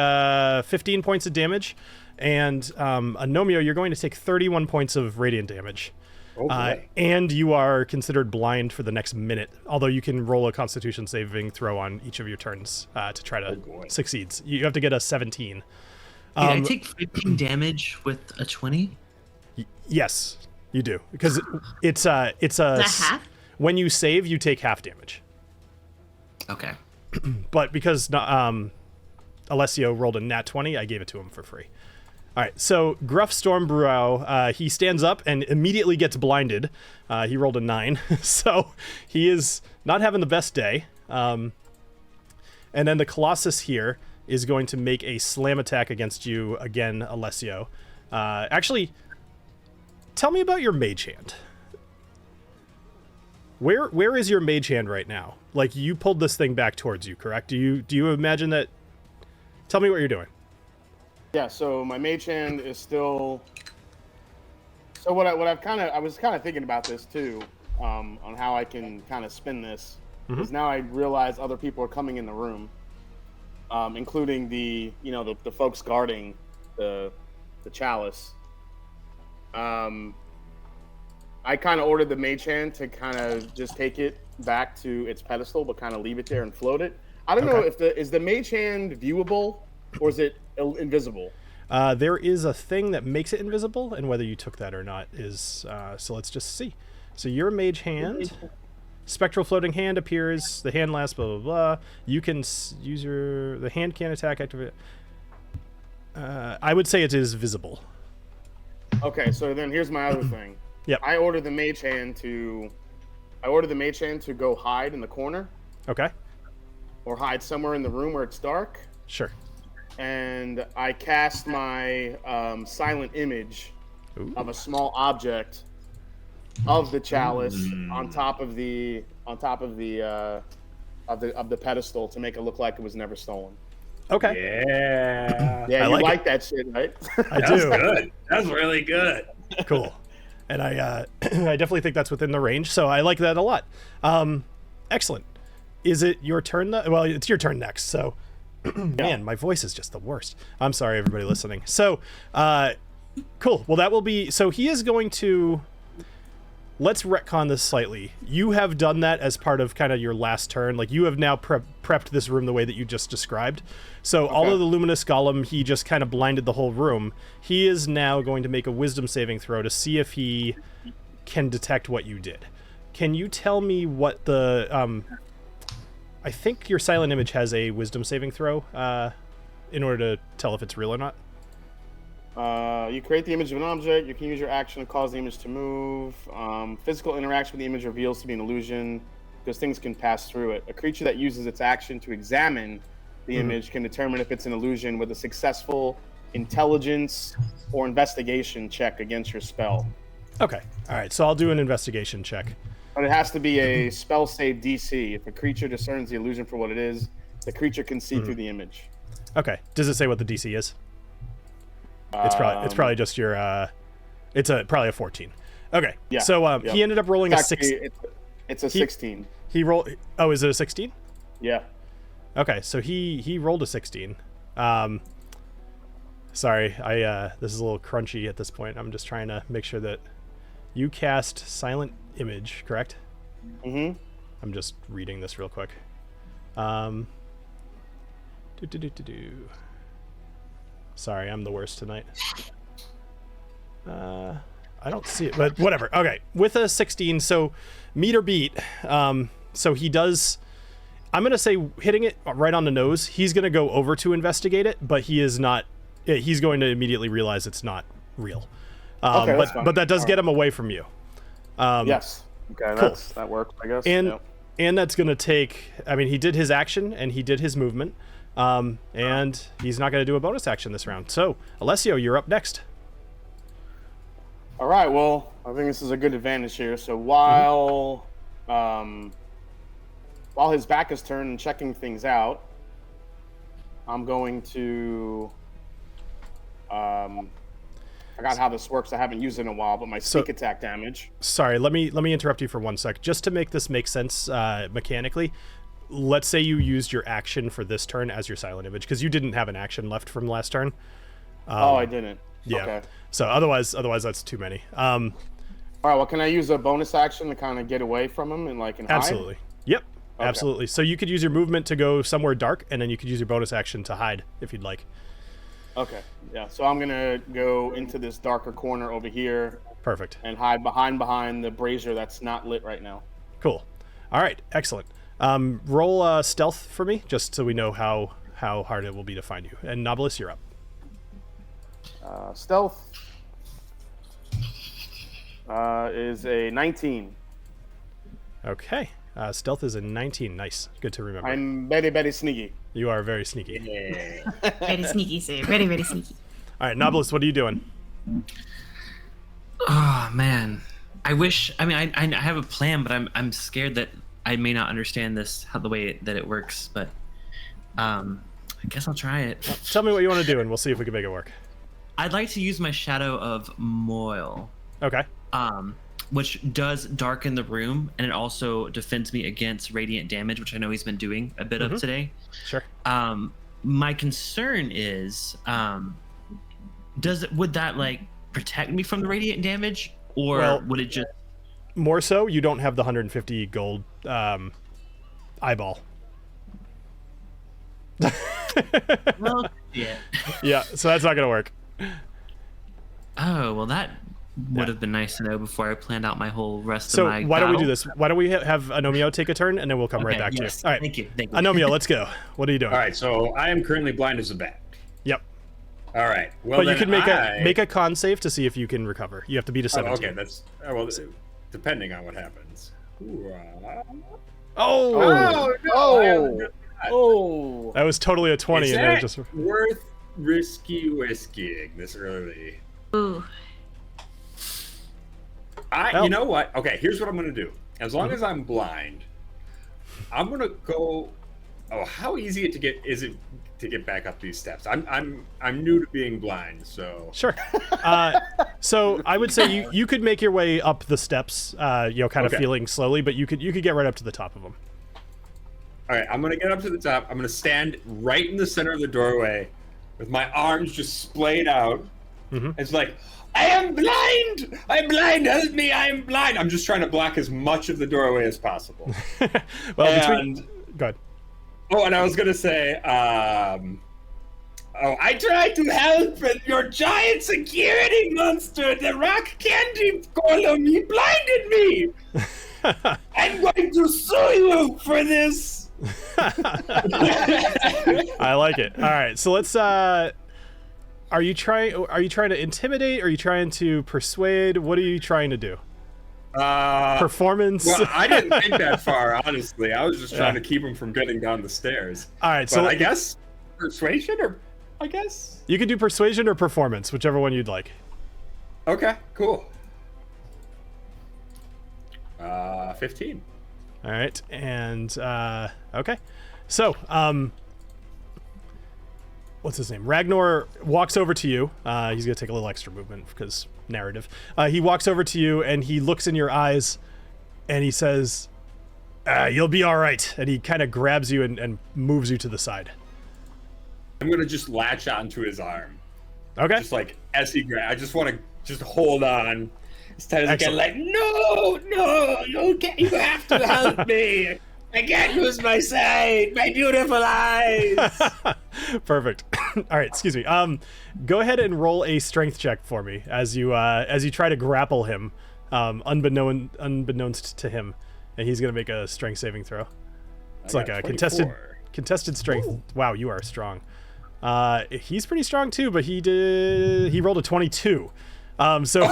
15 points of damage, and Agnomeio, you're going to take 31 points of radiant damage. Oh boy. And you are considered blind for the next minute, although you can roll a Constitution saving throw on each of your turns to try to boy. succeed. You have to get a 17. Wait, I take 15 damage with a 20? Yes, you do, because it's a Is that half? when you save, you take half damage. Okay. But because Alessio rolled a nat 20, I gave it to him for free. All right, so Gruff Stormbrow, he stands up and immediately gets blinded. He rolled a 9, so he is not having the best day. And then the Colossus here is going to make a slam attack against you again, Alessio. Actually, tell me about your mage hand. Where is your mage hand right now? Like, you pulled this thing back towards you, correct? Do you imagine that? Tell me what you're doing. Yeah, so my mage hand is still. So what I was kind of thinking about this too, on how I can kind of spin this, because now I realize other people are coming in the room. including the folks guarding the chalice. I kind of ordered the mage hand to kind of just take it back to its pedestal, but kind of leave it there and float it. I don't know if is the mage hand viewable or is it invisible? There is a thing that makes it invisible, and whether you took that or not is so. Let's just see. So your mage hand, spectral floating hand appears. The hand lasts. Blah blah blah. You can use the hand can attack. Activate. I would say it is visible. Okay, so then here's my other thing. Yep. I ordered the mage hand to go hide in the corner. Okay. Or hide somewhere in the room where it's dark. Sure. And I cast my silent image of a small object of the chalice on top of the pedestal to make it look like it was never stolen. Okay. Yeah. Yeah, I you like that shit, right? I That's do. good. That's really good. Cool. And I I definitely think that's within the range, so I like that a lot. Excellent. Is it your turn? Well, it's your turn next. So, man, my voice is just the worst. I'm sorry, everybody listening. So, cool. Well, that will be. So he is going to. Let's retcon this slightly. You have done that as part of kind of your last turn. Like, you have now prepped this room the way that you just described. So all of the luminous golem, he just kind of blinded the whole room. He is now going to make a wisdom saving throw to see if he can detect what you did. Can you tell me what the... I think your silent image has a wisdom saving throw in order to tell if it's real or not. You create the image of an object. You can use your action to cause the image to move. Physical interaction with the image reveals to be an illusion because things can pass through it. A creature that uses its action to examine the image can determine if it's an illusion with a successful intelligence or investigation check against your spell. Okay. All right. So I'll do an investigation check. But it has to be a spell save DC. If a creature discerns the illusion for what it is, the creature can see through the image. Okay. Does it say what the DC is? It's probably just your probably a 14. Okay. Yeah. So he ended up rolling a 6. It's a 16. He rolled. Oh, is it a 16? Yeah. Okay. So he rolled a 16. Sorry, this is a little crunchy at this point. I'm just trying to make sure that you cast silent image, correct? Mm-hmm. I'm just reading this real quick. Sorry, I'm the worst tonight. I don't see it, but whatever. Okay, with a 16, so meet or beat. So he does. I'm gonna say hitting it right on the nose. He's gonna go over to investigate it, but he is not. He's going to immediately realize it's not real. Okay, that's fine. But that does get him away from you. Yes. Okay, cool. That works, I guess. And that's gonna take. I mean, he did his action and he did his movement. And he's not going to do a bonus action this round. So, Alessio, you're up next. All right. Well, I think this is a good advantage here. So while his back is turned and checking things out, I'm going to. I forgot how this works. I haven't used it in a while, but my sneak attack damage. Sorry, let me interrupt you for 1 sec, just to make this make sense mechanically. Let's say you used your action for this turn as your silent image, because you didn't have an action left from last turn. I didn't. Yeah. Okay. So otherwise that's too many. All right. Well, can I use a bonus action to kind of get away from him and hide? Absolutely. Yep. Okay. Absolutely. So you could use your movement to go somewhere dark, and then you could use your bonus action to hide if you'd like. Okay. Yeah. So I'm gonna go into this darker corner over here. Perfect. And hide behind the brazier that's not lit right now. Cool. All right. Excellent. Roll stealth for me, just so we know how hard it will be to find you. And Knobolas, you're up. Stealth is a 19. Okay. Stealth is a 19. Nice. Good to remember. I'm very, very sneaky. You are very sneaky. Yeah. Very sneaky, sir. Very, very sneaky. All right, Knobolas, what are you doing? Oh man, I wish. I mean, I have a plan, but I'm scared that I may not understand this the way that it works. But I guess I'll try it. Tell me what you want to do, and we'll see if we can make it work. I'd like to use my Shadow of Moil. Okay. Which does darken the room, and it also defends me against radiant damage, which I know he's been doing a bit of today. Sure. my concern is, would that like protect me from the radiant damage, or would it just more so? You don't have the 150 gold eyeball. Well, yeah. Yeah, so that's not gonna work. Oh well, that would have been nice to know before I planned out my whole rest So of my why don't we battle. do this? Why don't we have Agnomeio take a turn, and then we'll come right back yes. to you. All right. Thank you. Agnomeio, let's go. What are you doing? All right, so I am currently blind as a bat. Yep. All right. Well, But you then can make a con save to see if you can recover. You have to beat a 17. okay, that's well, depending on what happens. Oh! Oh. That was totally a 20. Is And then it that just... worth risky whiskeying this early? Ooh. You know what? Okay, here's what I'm gonna do. As long as I'm blind, I'm gonna go. Oh, how easy is it to get back up these steps? I'm new to being blind, so. Sure. So I would say you could make your way up the steps, kind of feeling slowly, but you could get right up to the top of them. All right, I'm gonna get up to the top. I'm gonna stand right in the center of the doorway, with my arms just splayed out. It's like, I am blind! I'm blind! Help me! I am blind! I'm just trying to block as much of the doorway as possible. Well, go ahead. Oh, and I was gonna say, I tried to help, but your giant security monster, the rock candy golem, he blinded me! I'm going to sue you for this! I like it. All right, so let's. Are you trying to intimidate? Are you trying to persuade? What are you trying to do? Performance. Well, I didn't think that far, honestly. I was just trying to keep him from getting down the stairs. All right, so I guess persuasion, or I guess you can do persuasion or performance, whichever one you'd like. Okay, cool. 15. All right, and okay, so what's his name? Ragnar walks over to you. He's gonna take a little extra movement because narrative. He walks over to you and he looks in your eyes, and he says, "You'll be all right." And he kind of grabs you and moves you to the side. I'm gonna just latch onto his arm. Okay. Just like as he grabs, I just want to just hold on as tight as I can. Like, no, you have to help me. I can't lose my sight, my beautiful eyes. Perfect. All right, excuse me. Go ahead and roll a strength check for me as you try to grapple him, unbeknownst to him, and he's gonna make a strength saving throw. It's like a 24. contested strength. Ooh. Wow, you are strong. He's pretty strong too, but he rolled a 22. So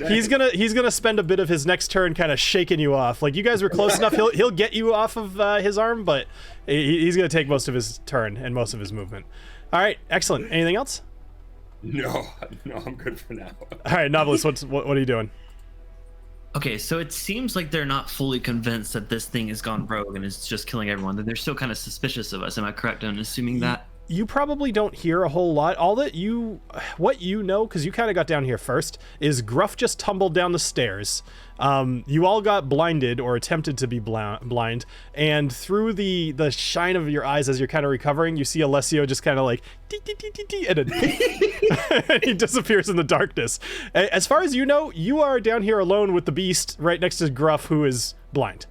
he's gonna spend a bit of his next turn kind of shaking you off. Like, you guys were close enough. He'll get you off of his arm, but he's gonna take most of his turn and most of his movement. All right, excellent. Anything else? No, I'm good for now. All right, Knobolas, what are you doing? Okay, so it seems like they're not fully convinced that this thing has gone rogue and is just killing everyone. That they're still kind of suspicious of us. Am I correct in assuming that? You probably don't hear a whole lot. What you know, because you kind of got down here first, is Gruff just tumbled down the stairs. You all got blinded or attempted to be blind, and through the shine of your eyes as you're kind of recovering, you see Alessio just kind of like and he disappears in the darkness. As far as you know, you are down here alone with the beast right next to Gruff, who is blind.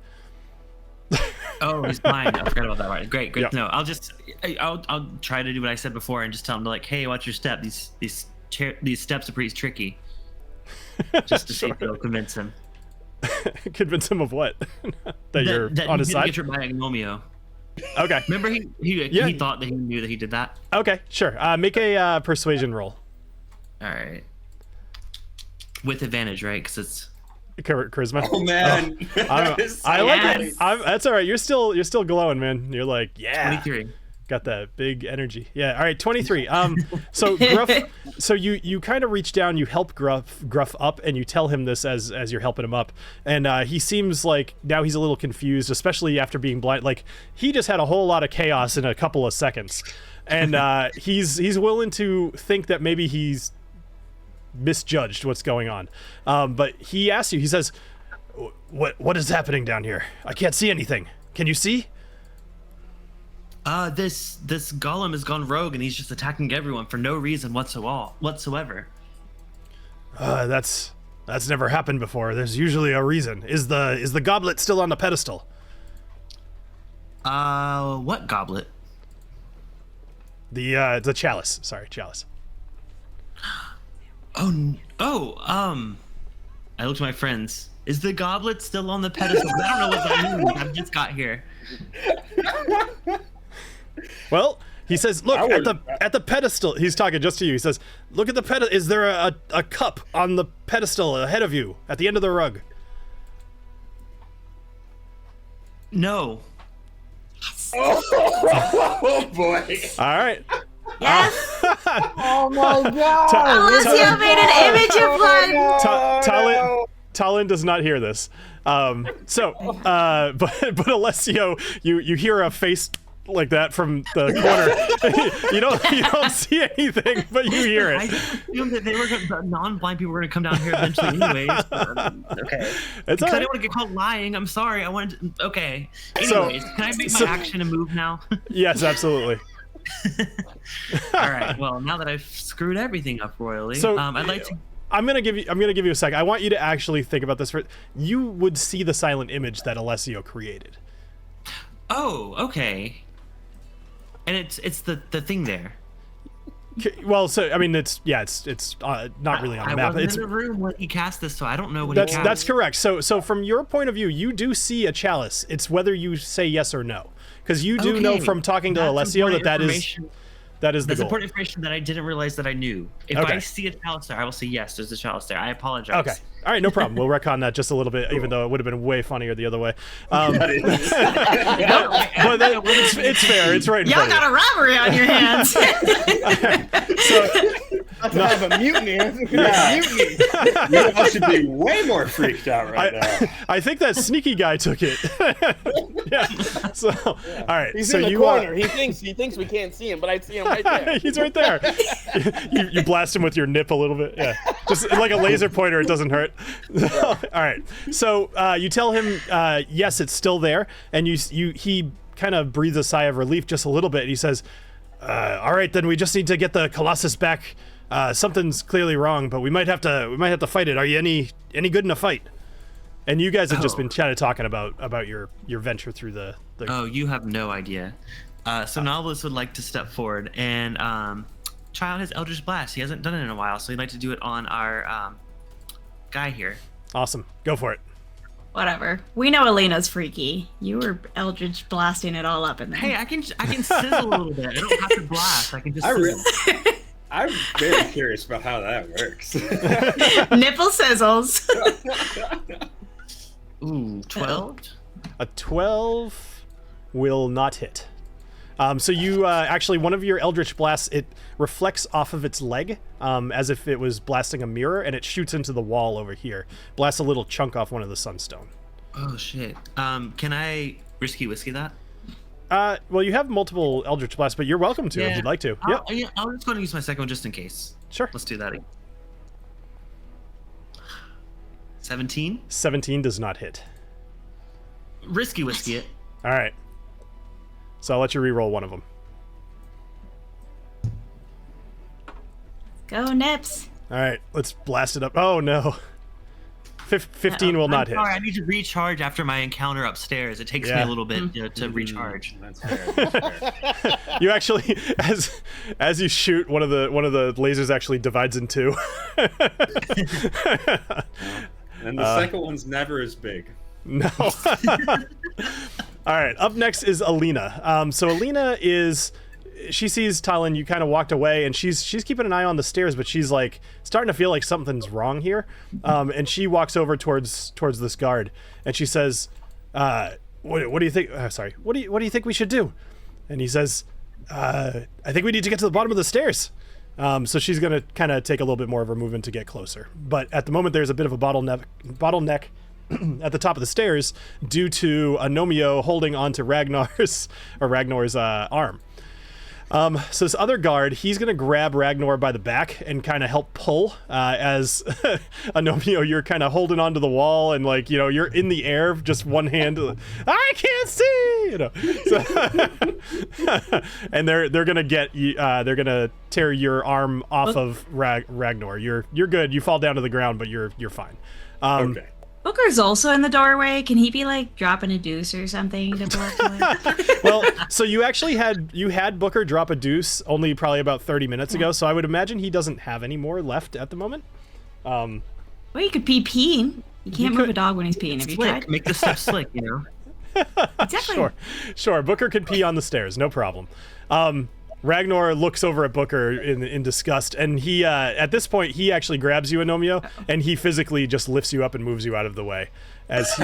Oh, he's blind. I forgot about that. Right. Great. Yep. No, I'll try to do what I said before and just tell him to, like, hey, watch your step. These steps are pretty tricky. Just to see if it'll convince him. Convince him of what? that you're on his side? Get hurt by Agnomeio. Okay. Remember he thought that he knew that he did that? Okay, sure. Make a persuasion roll. All right. With advantage, right? Because it's charisma. Oh man, I like it. That's all right. You're still glowing, man. You're like, yeah. 23. Got that big energy. Yeah. All right. 23. So Gruff. So you kind of reach down. You help Gruff up, and you tell him this as you're helping him up. And he seems like now he's a little confused, especially after being blind. Like, he just had a whole lot of chaos in a couple of seconds, and he's willing to think that maybe he's misjudged what's going on. But he asks you. He says, "What is happening down here? I can't see anything. Can you see?" This golem has gone rogue and he's just attacking everyone for no reason whatsoever. That's never happened before. There's usually a reason. Is the goblet still on the pedestal? What goblet? The chalice. Sorry, chalice. I looked at my friends. Is the goblet still on the pedestal? I don't know what that means. I just got here. Well, he says, look at the pedestal. He's talking just to you. He says, look at the pedestal. Is there a cup on the pedestal ahead of you at the end of the rug? No. Oh boy! All right. Yes. Oh my god! Alessio made an image of blood. TaLin does not hear this. But Alessio, you hear a face like that from the corner. you don't see anything, but you hear I it. assumed that the non-blind people were going to come down here eventually anyways. Okay. It's I all right. didn't want to get caught lying. I'm sorry. I wanted to... Okay. So- Anyways, can I make my action and move now? Yes, absolutely. All right. Well, now that I've screwed everything up royally, So, I'd like to... I'm gonna give you a second. I want you to actually think about this. You would see the silent image that Alessio created. Oh, okay. And it's the thing there. Well, so I mean, it's not really on the I map. wasn't It's in the room when he cast this, so I don't know what he cast. that's correct. So from your point of view, you do see a chalice. It's whether you say yes or no, because you do know Okay, from talking to that's Alessio important that is information. the That's goal. important information that I didn't realize that I knew. If Okay. I see a chalice there, I will say yes. There's a chalice there. I apologize. Okay. All right, no problem. We'll retcon that just a little bit, even though it would have been way funnier the other way. But it's fair. It's right in Y'all front of got a robbery on your hands. Let's have a mutiny. Yeah. Mutiny. You all should be way more freaked out right now. I think that sneaky guy took it. Yeah. So, all right. He's so in the you corner. He thinks we can't see him, but I see him right there. He's right there. you blast him with your nip a little bit. Yeah. Just like a laser pointer, it doesn't hurt. All right. So you tell him, yes, it's still there, and he kind of breathes a sigh of relief just a little bit. He says, all right, then we just need to get the Colossus back. Something's clearly wrong, but we might have to fight it. Are you any good in a fight? And you guys have just been kind of talking about your venture through the Oh, you have no idea. So Knobolas would like to step forward and try out his Eldritch Blast. He hasn't done it in a while, so he'd like to do it on our guy here. Awesome. Go for it. Whatever. We know Elena's freaky. You were Eldritch blasting it all up in there. Hey, I can sizzle a little bit. I don't have to blast. I can just sizzle. I'm very curious about how that works. Nipple sizzles. Ooh, 12? A 12 will not hit. So you actually, one of your Eldritch Blasts, it reflects off of its leg as if it was blasting a mirror, and it shoots into the wall over here. Blasts a little chunk off one of the sunstone. Oh, shit. Can I risky whiskey that? Well, you have multiple Eldritch Blasts, but you're welcome to if you'd like to. Yep. I'll just go and use my second one just in case. Sure. Let's do that again. 17? 17 does not hit. Risky whiskey it. All right. So I'll let you re-roll one of them. Go Nips. All right, let's blast it up. Oh, no. 15 will not hit. Sorry, I need to recharge after my encounter upstairs. It takes me a little bit to recharge. That's fair. You actually, as you shoot, one of the lasers actually divides in two. And the second one's never as big. No. All right. Up next is Alina. So Alina she sees TaLin. You kind of walked away, and she's keeping an eye on the stairs, but she's like starting to feel like something's wrong here. And she walks over towards this guard, and she says, "What do you think? Sorry. What do you think we should do?" And he says, "I think we need to get to the bottom of the stairs." So she's gonna kind of take a little bit more of her movement to get closer. But at the moment, there's a bit of a bottleneck at the top of the stairs due to Agnomeio holding onto Ragnar's arm. So this other guard, he's going to grab Ragnar by the back and kind of help pull as Agnomeio, you're kind of holding onto the wall and like, you're in the air, just one hand. I can't see, So, and they're going to get you, they're going to tear your arm off of Ragnar. You're good. You fall down to the ground, but you're fine. Okay. Booker's also in the doorway. Can he be like dropping a deuce or something to block with? Well, so you actually had Booker drop a deuce only probably about 30 minutes ago, so I would imagine he doesn't have any more left at the moment. Well, you could be peeing. You can't move a dog when he's peeing. Have you tried? Make the stuff slick, Exactly. Sure. Booker could pee on the stairs, no problem. Ragnar looks over at Booker in disgust, and he at this point he actually grabs you, Agnomeio, and he physically just lifts you up and moves you out of the way as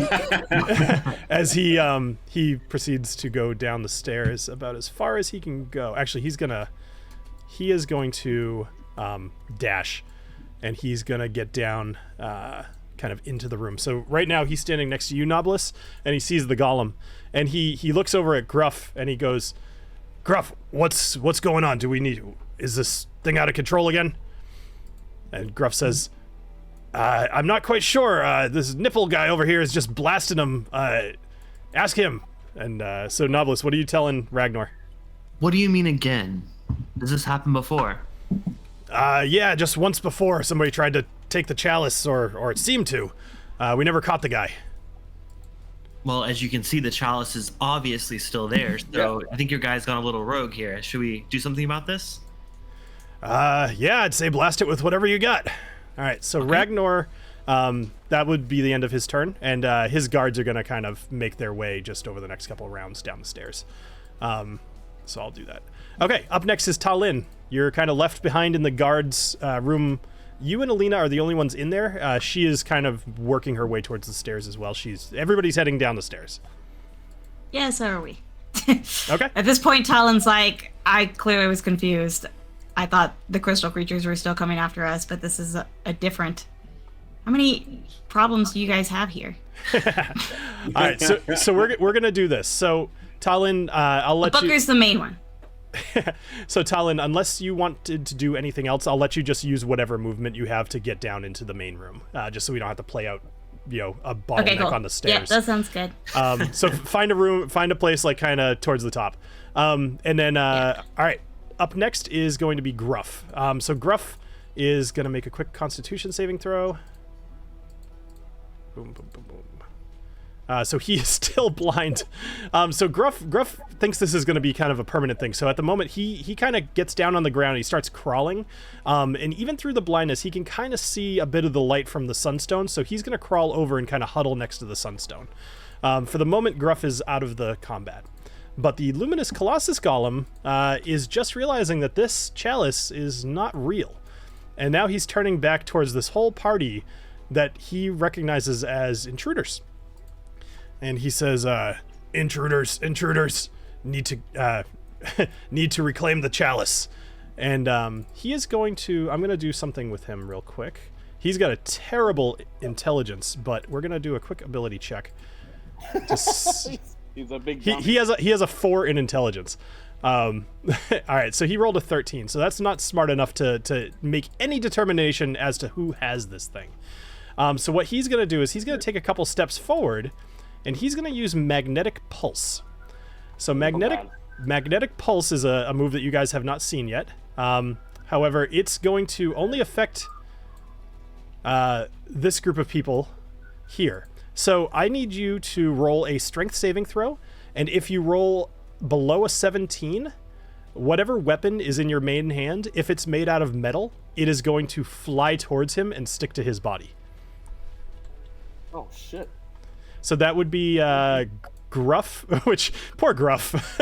he proceeds to go down the stairs about as far as he can go. Actually, he is going to dash, and he's gonna get down kind of into the room. So right now he's standing next to you, Knobolas, and he sees the golem, and he looks over at Gruff and he goes, Gruff, what's going on? Is this thing out of control again? And Gruff says, I'm not quite sure. This nipple guy over here is just blasting him. Ask him. And so Knobolas, what are you telling Ragnar? What do you mean again? Does this happen before? Yeah, just once before somebody tried to take the chalice, or it seemed to. We never caught the guy. Well, as you can see, the chalice is obviously still there, so I think your guy's gone a little rogue here. Should we do something about this? Yeah, I'd say blast it with whatever you got. All right, so okay. Ragnar, that would be the end of his turn, and his guards are going to kind of make their way just over the next couple of rounds down the stairs. So I'll do that. Okay, up next is TaLin. You're kind of left behind in the guards' room. You and Alina are the only ones in there. She is kind of working her way towards the stairs as well. Everybody's heading down the stairs. Yeah, so are we. Okay. At this point, Talon's like, I clearly was confused. I thought the crystal creatures were still coming after us, but this is a different... How many problems do you guys have here? All right, so we're going to do this. So, TaLin, I'll let you... Booker's the main one. So TaLin, unless you wanted to do anything else, I'll let you just use whatever movement you have to get down into the main room, just so we don't have to play out, a bottleneck on the stairs. Yeah, that sounds good. So find a place like kind of towards the top, and then all right. Up next is going to be Gruff. So Gruff is going to make a quick Constitution saving throw. Boom, boom, boom, boom. So he is still blind. So Gruff thinks this is going to be kind of a permanent thing. So at the moment, he kind of gets down on the ground. He starts crawling. And even through the blindness, he can kind of see a bit of the light from the sunstone. So he's going to crawl over and kind of huddle next to the sunstone. For the moment, Gruff is out of the combat. But the Luminous Colossus Golem is just realizing that this chalice is not real. And now he's turning back towards this whole party that he recognizes as intruders. And he says, intruders, need to reclaim the chalice. And he is going to, I'm going to do something with him real quick. He's got a terrible intelligence, but we're going to do a quick ability check. He's a big he has a 4 in intelligence. All right, so he rolled a 13, so that's not smart enough to make any determination as to who has this thing. So what he's going to do is he's going to take a couple steps forward, and he's going to use Magnetic Pulse. So Magnetic Pulse is a move that you guys have not seen yet. However, it's going to only affect this group of people here. So I need you to roll a strength saving throw, and if you roll below a 17, whatever weapon is in your main hand, if it's made out of metal, it is going to fly towards him and stick to his body. Oh, shit. So that would be Gruff, which, poor Gruff.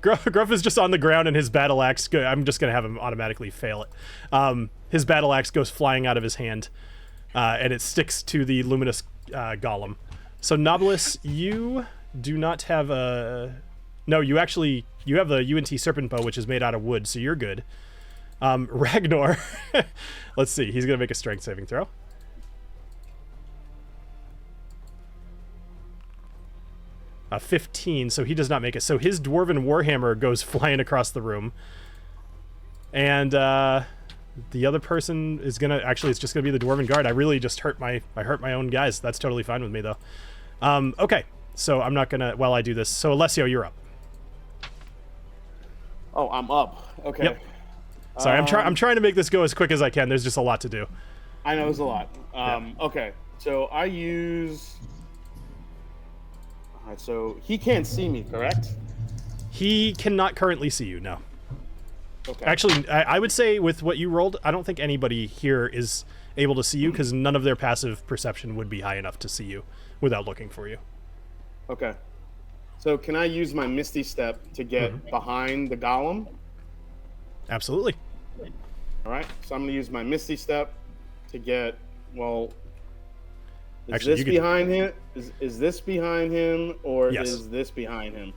Gruff is just on the ground and his battle axe, I'm just going to have him automatically fail it. His battle axe goes flying out of his hand, and it sticks to the luminous golem. So Knobolas, you do not have a... No, you have the UNT Serpent Bow, which is made out of wood, so you're good. Ragnar, let's see, he's going to make a strength saving throw. A 15, so he does not make it. So his Dwarven Warhammer goes flying across the room. and the other person is gonna it's just gonna be the dwarven guard. I really just hurt my own guys. That's totally fine with me though. Okay, so I'm not gonna while I do this. So Alessio, you're up. Oh, I'm up. Okay. Yep. Sorry, I'm trying to make this go as quick as I can. There's just a lot to do. I know there's a lot. Okay, so I use. All right, so he can't see me, correct? He cannot currently see you. No. Okay. Actually, I would say with what you rolled, I don't think anybody here is able to see you because none of their passive perception would be high enough to see you without looking for you. Okay. So can I use my Misty Step to get behind the golem? Absolutely. All right. So I'm going to use my Misty Step to get. Well, is Actually, this behind him? Is this behind him, or Yes. is this behind him?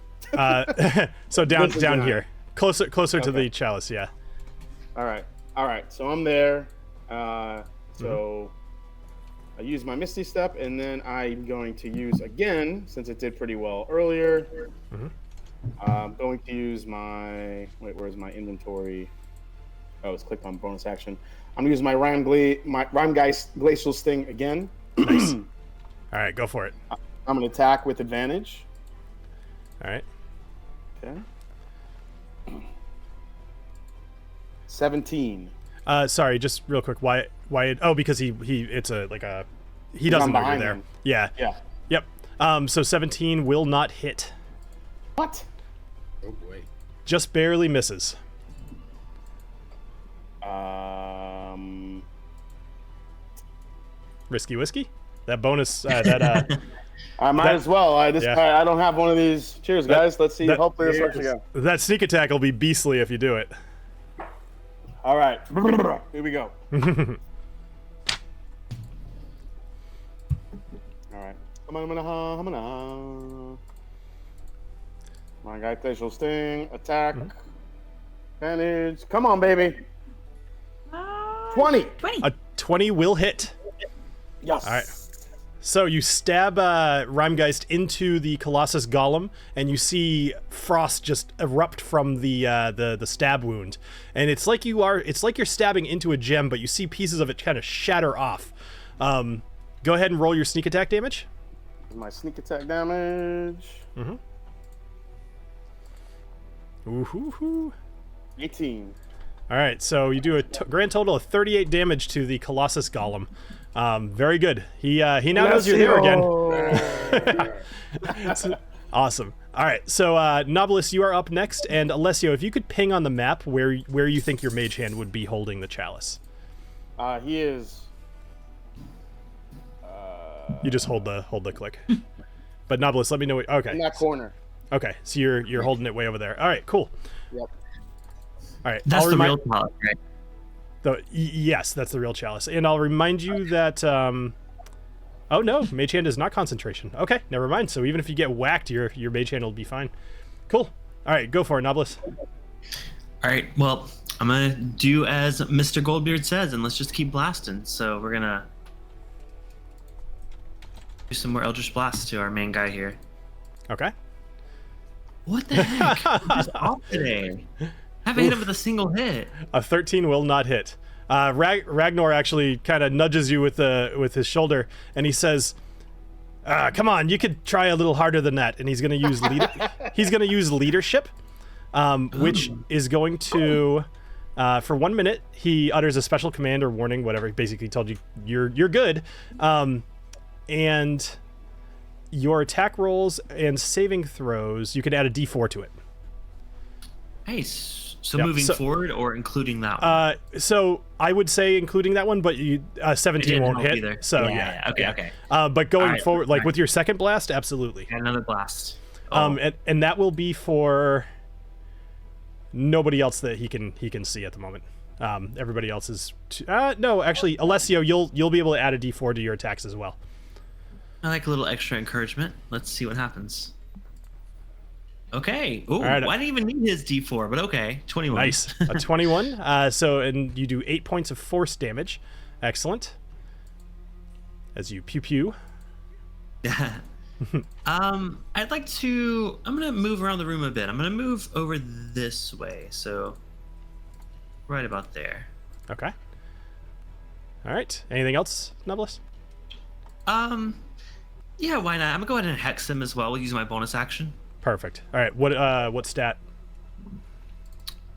So down This is down behind. here, closer to Okay. the chalice. Yeah. All right. So I'm there. So I use my Misty Step, and then I'm going to use again, since it did pretty well earlier. I'm going to use my. Wait, where's my inventory? Oh, it's clicked on bonus action. I'm gonna use my Rhymegeist Glacial Sting again. Nice. All right, go for it. I'm gonna attack with advantage. All right. Okay. 17. Sorry, just real quick. Why? Oh, because he it's a like a he doesn't know you're behind there. him. Yeah. Yeah. Yep. So 17 will not hit. What? Oh boy. Just barely misses. Risky whiskey. That bonus. I might as well. I don't have one of these. Cheers, guys. Let's see. Hopefully this works again. That sneak attack will be beastly if you do it. All right. Here we go. All right. Come on. My guy, Glacial Sting. Attack. Advantage. Come on, baby. 20. 20. A 20 will hit. Yes. All right. So you stab Rhymegeist into the Colossus Golem, and you see frost just erupt from the stab wound, and it's like you're stabbing into a gem, but you see pieces of it kind of shatter off. Go ahead and roll your sneak attack damage. My sneak attack damage. Ooh-hoo-hoo. 18. All right, so you do a grand total of 38 damage to the Colossus Golem. Very good. He now knows you're there again. Awesome. All right, so Knobolas, you are up next, and Alessio, if you could ping on the map where you think your mage hand would be holding the chalice. He is. You just hold the click. But Knobolas, let me know. Okay. In that corner. Okay, so you're holding it way over there. All right, cool. Yep. All right. That's the real chalice, right? Yes, that's the real chalice. And I'll remind you that oh no, mage hand is not concentration. Okay, never mind. So even if you get whacked, your mage hand will be fine. Cool. All right, go for it, Knobolas. All right. Well, I'm gonna do as Mr. Goldbeard says, and let's just keep blasting. So we're gonna do some more Eldritch Blasts to our main guy here. Okay. What the heck? I'm just off today. Haven't hit him with a single hit. A 13 will not hit. Ragnar actually kind of nudges you with his shoulder, and he says, "Come on, you could try a little harder than that." And he's going to use leadership, which is going to, for 1 minute, he utters a special command or warning, whatever. He basically told you you're good, and your attack rolls and saving throws, you can add a D4 to it. Hey, so Yep, moving forward or including that one? So I would say including that one, but 17 won't hit. Either. So yeah. Okay. But going Alright, forward, like alright. with your second blast, absolutely. And another blast. Oh. And that will be for nobody else that he can see at the moment. Everybody else is no, actually, Alessio, you'll be able to add a D4 to your attacks as well. I like a little extra encouragement. Let's see what happens. Okay. Oh, right. I didn't even need his D4, but okay. 21. Nice. A 21. So, and you do 8 points of force damage. Excellent. As you pew. I'd like to. I'm gonna move around the room a bit. I'm gonna move over this way. So right about there. Okay. All right. Anything else, Knobolas? Yeah, why not? I'm gonna go ahead and hex him as well. We'll use my bonus action. Perfect. All right. What stat?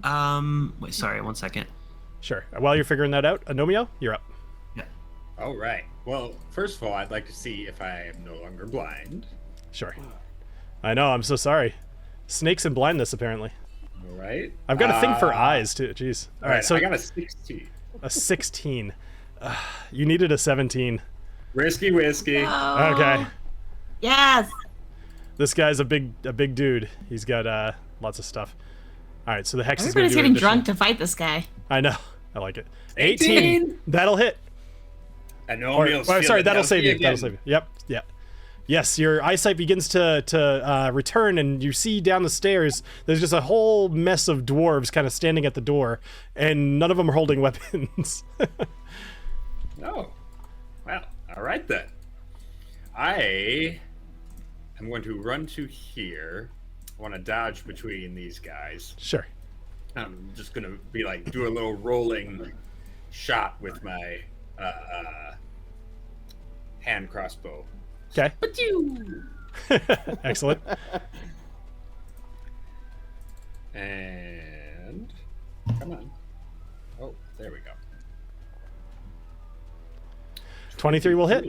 Wait, sorry, 1 second. Sure. While you're figuring that out, Agnomeio, you're up. Yeah. All right. Well, first of all, I'd like to see if I am no longer blind. Sure. I know. I'm so sorry. Snakes and blindness, apparently. All right. I've got a thing for eyes too. Jeez. All right. So I got a 16. A 16. You needed a 17. Risky whiskey. Oh. Okay. Yes. This guy's a big dude. He's got lots of stuff. All right. So the hex is going Everybody's to do getting additional- drunk to fight this guy. I know. I like it. 18. That'll hit. I know. Sorry, that'll save you. That'll save you. Yep. Yeah. Yes, your eyesight begins to return, and you see down the stairs. There's just a whole mess of dwarves kind of standing at the door, and none of them are holding weapons. Oh. Well, all right then. I am going to run to here. I want to dodge between these guys. Sure. I'm just going to be like, do a little rolling shot with my hand crossbow. Okay. Excellent. And come on. Oh, there we go. 23 will hit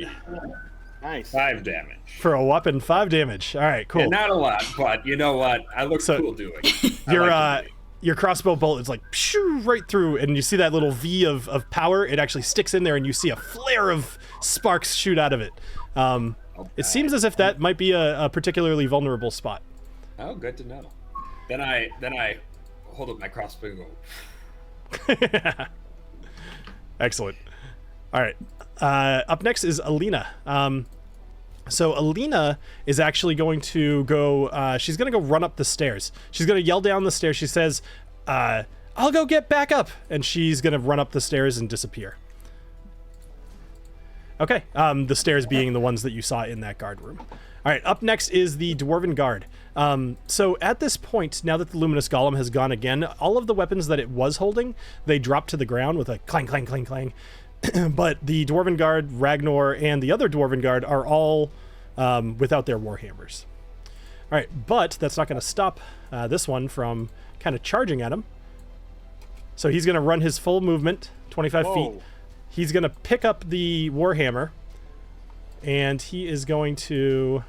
Nice. 5 damage. for a whopping 5 damage. All right, cool. Yeah, not a lot, but you know what? I look So, cool doing it. I Your like to do it. your crossbow bolt is like shoo, right through, and you see that little V of power. It actually sticks in there, and you see a flare of sparks shoot out of it. It seems as if that might be a particularly vulnerable spot. Oh, good to know. Then I hold up my crossbow and go. Excellent. All right. Up next is Alina. So Alina is actually going to go. She's going to go run up the stairs. She's going to yell down the stairs. She says, "I'll go get back up," and she's going to run up the stairs and disappear. Okay. The stairs being the ones that you saw in that guard room. All right. Up next is the Dwarven Guard. So at this point, now that the Luminous Golem has gone again, all of the weapons that it was holding, they drop to the ground with a clang, clang, clang, clang. But the Dwarven Guard, Ragnar, and the other Dwarven Guard are all without their warhammers. All right, but that's not going to stop this one from kind of charging at him. So he's going to run his full movement, 25 feet. Whoa. He's going to pick up the warhammer, and he is going to.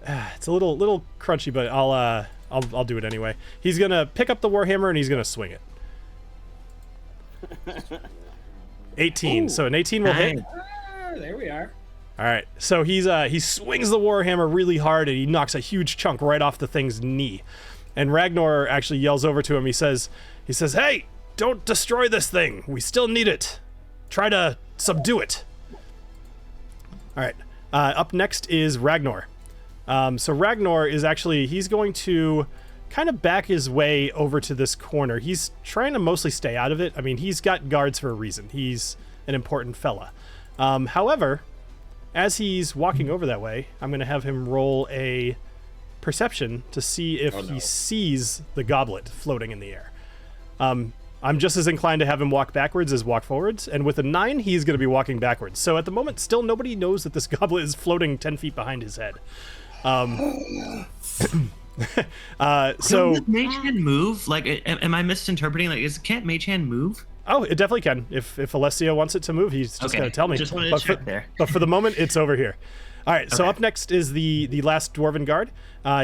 It's a little crunchy, but I'll do it anyway. He's going to pick up the warhammer and he's going to swing it. 18. Ooh. So an 18 will hit. There we are. All right. So he swings the warhammer really hard and he knocks a huge chunk right off the thing's knee. And Ragnar actually yells over to him. He says, "Hey, don't destroy this thing. We still need it. Try to subdue it." All right. Up next is Ragnar. So Ragnar is actually, he's going to kind of back his way over to this corner. He's trying to mostly stay out of it. I mean, he's got guards for a reason. He's an important fella. However, as he's walking over that way, I'm going to have him roll a perception to see if he sees the goblet floating in the air. I'm just as inclined to have him walk backwards as walk forwards, and with a 9, he's going to be walking backwards. So at the moment, still nobody knows that this goblet is floating 10 feet behind his head. So Can Mage Hand move? Like, am I misinterpreting? Like, can't Mage Hand move? Oh, it definitely can. If Alessio wants it to move, he's just going to tell me. Just wanted to check there. But for the moment, it's over here. All right, so Okay. up next is the last Dwarven Guard.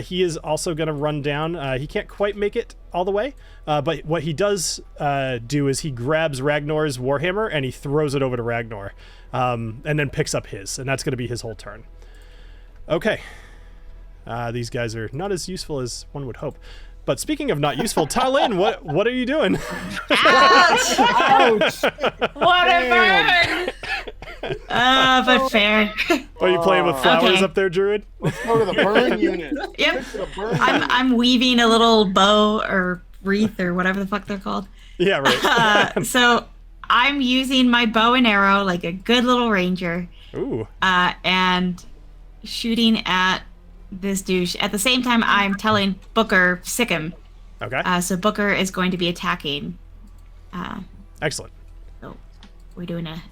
He is also going to run down. He can't quite make it all the way, but what he does do is he grabs Ragnar's Warhammer and he throws it over to Ragnar, and then picks up his, and that's going to be his whole turn. Okay. These guys are not as useful as one would hope. But speaking of not useful, TaLin, what are you doing? Ouch! What a burn! But fair. Are you playing with flowers Okay. up there, Druid? Let's go to the burn unit. Yep. Get to the burn I'm weaving a little bow or wreath or whatever the fuck they're called. Yeah, right. So I'm using my bow and arrow like a good little ranger, Ooh. and shooting at this douche. At the same time, I'm telling Booker, sick him. Okay. So Booker is going to be attacking Excellent. So we're doing a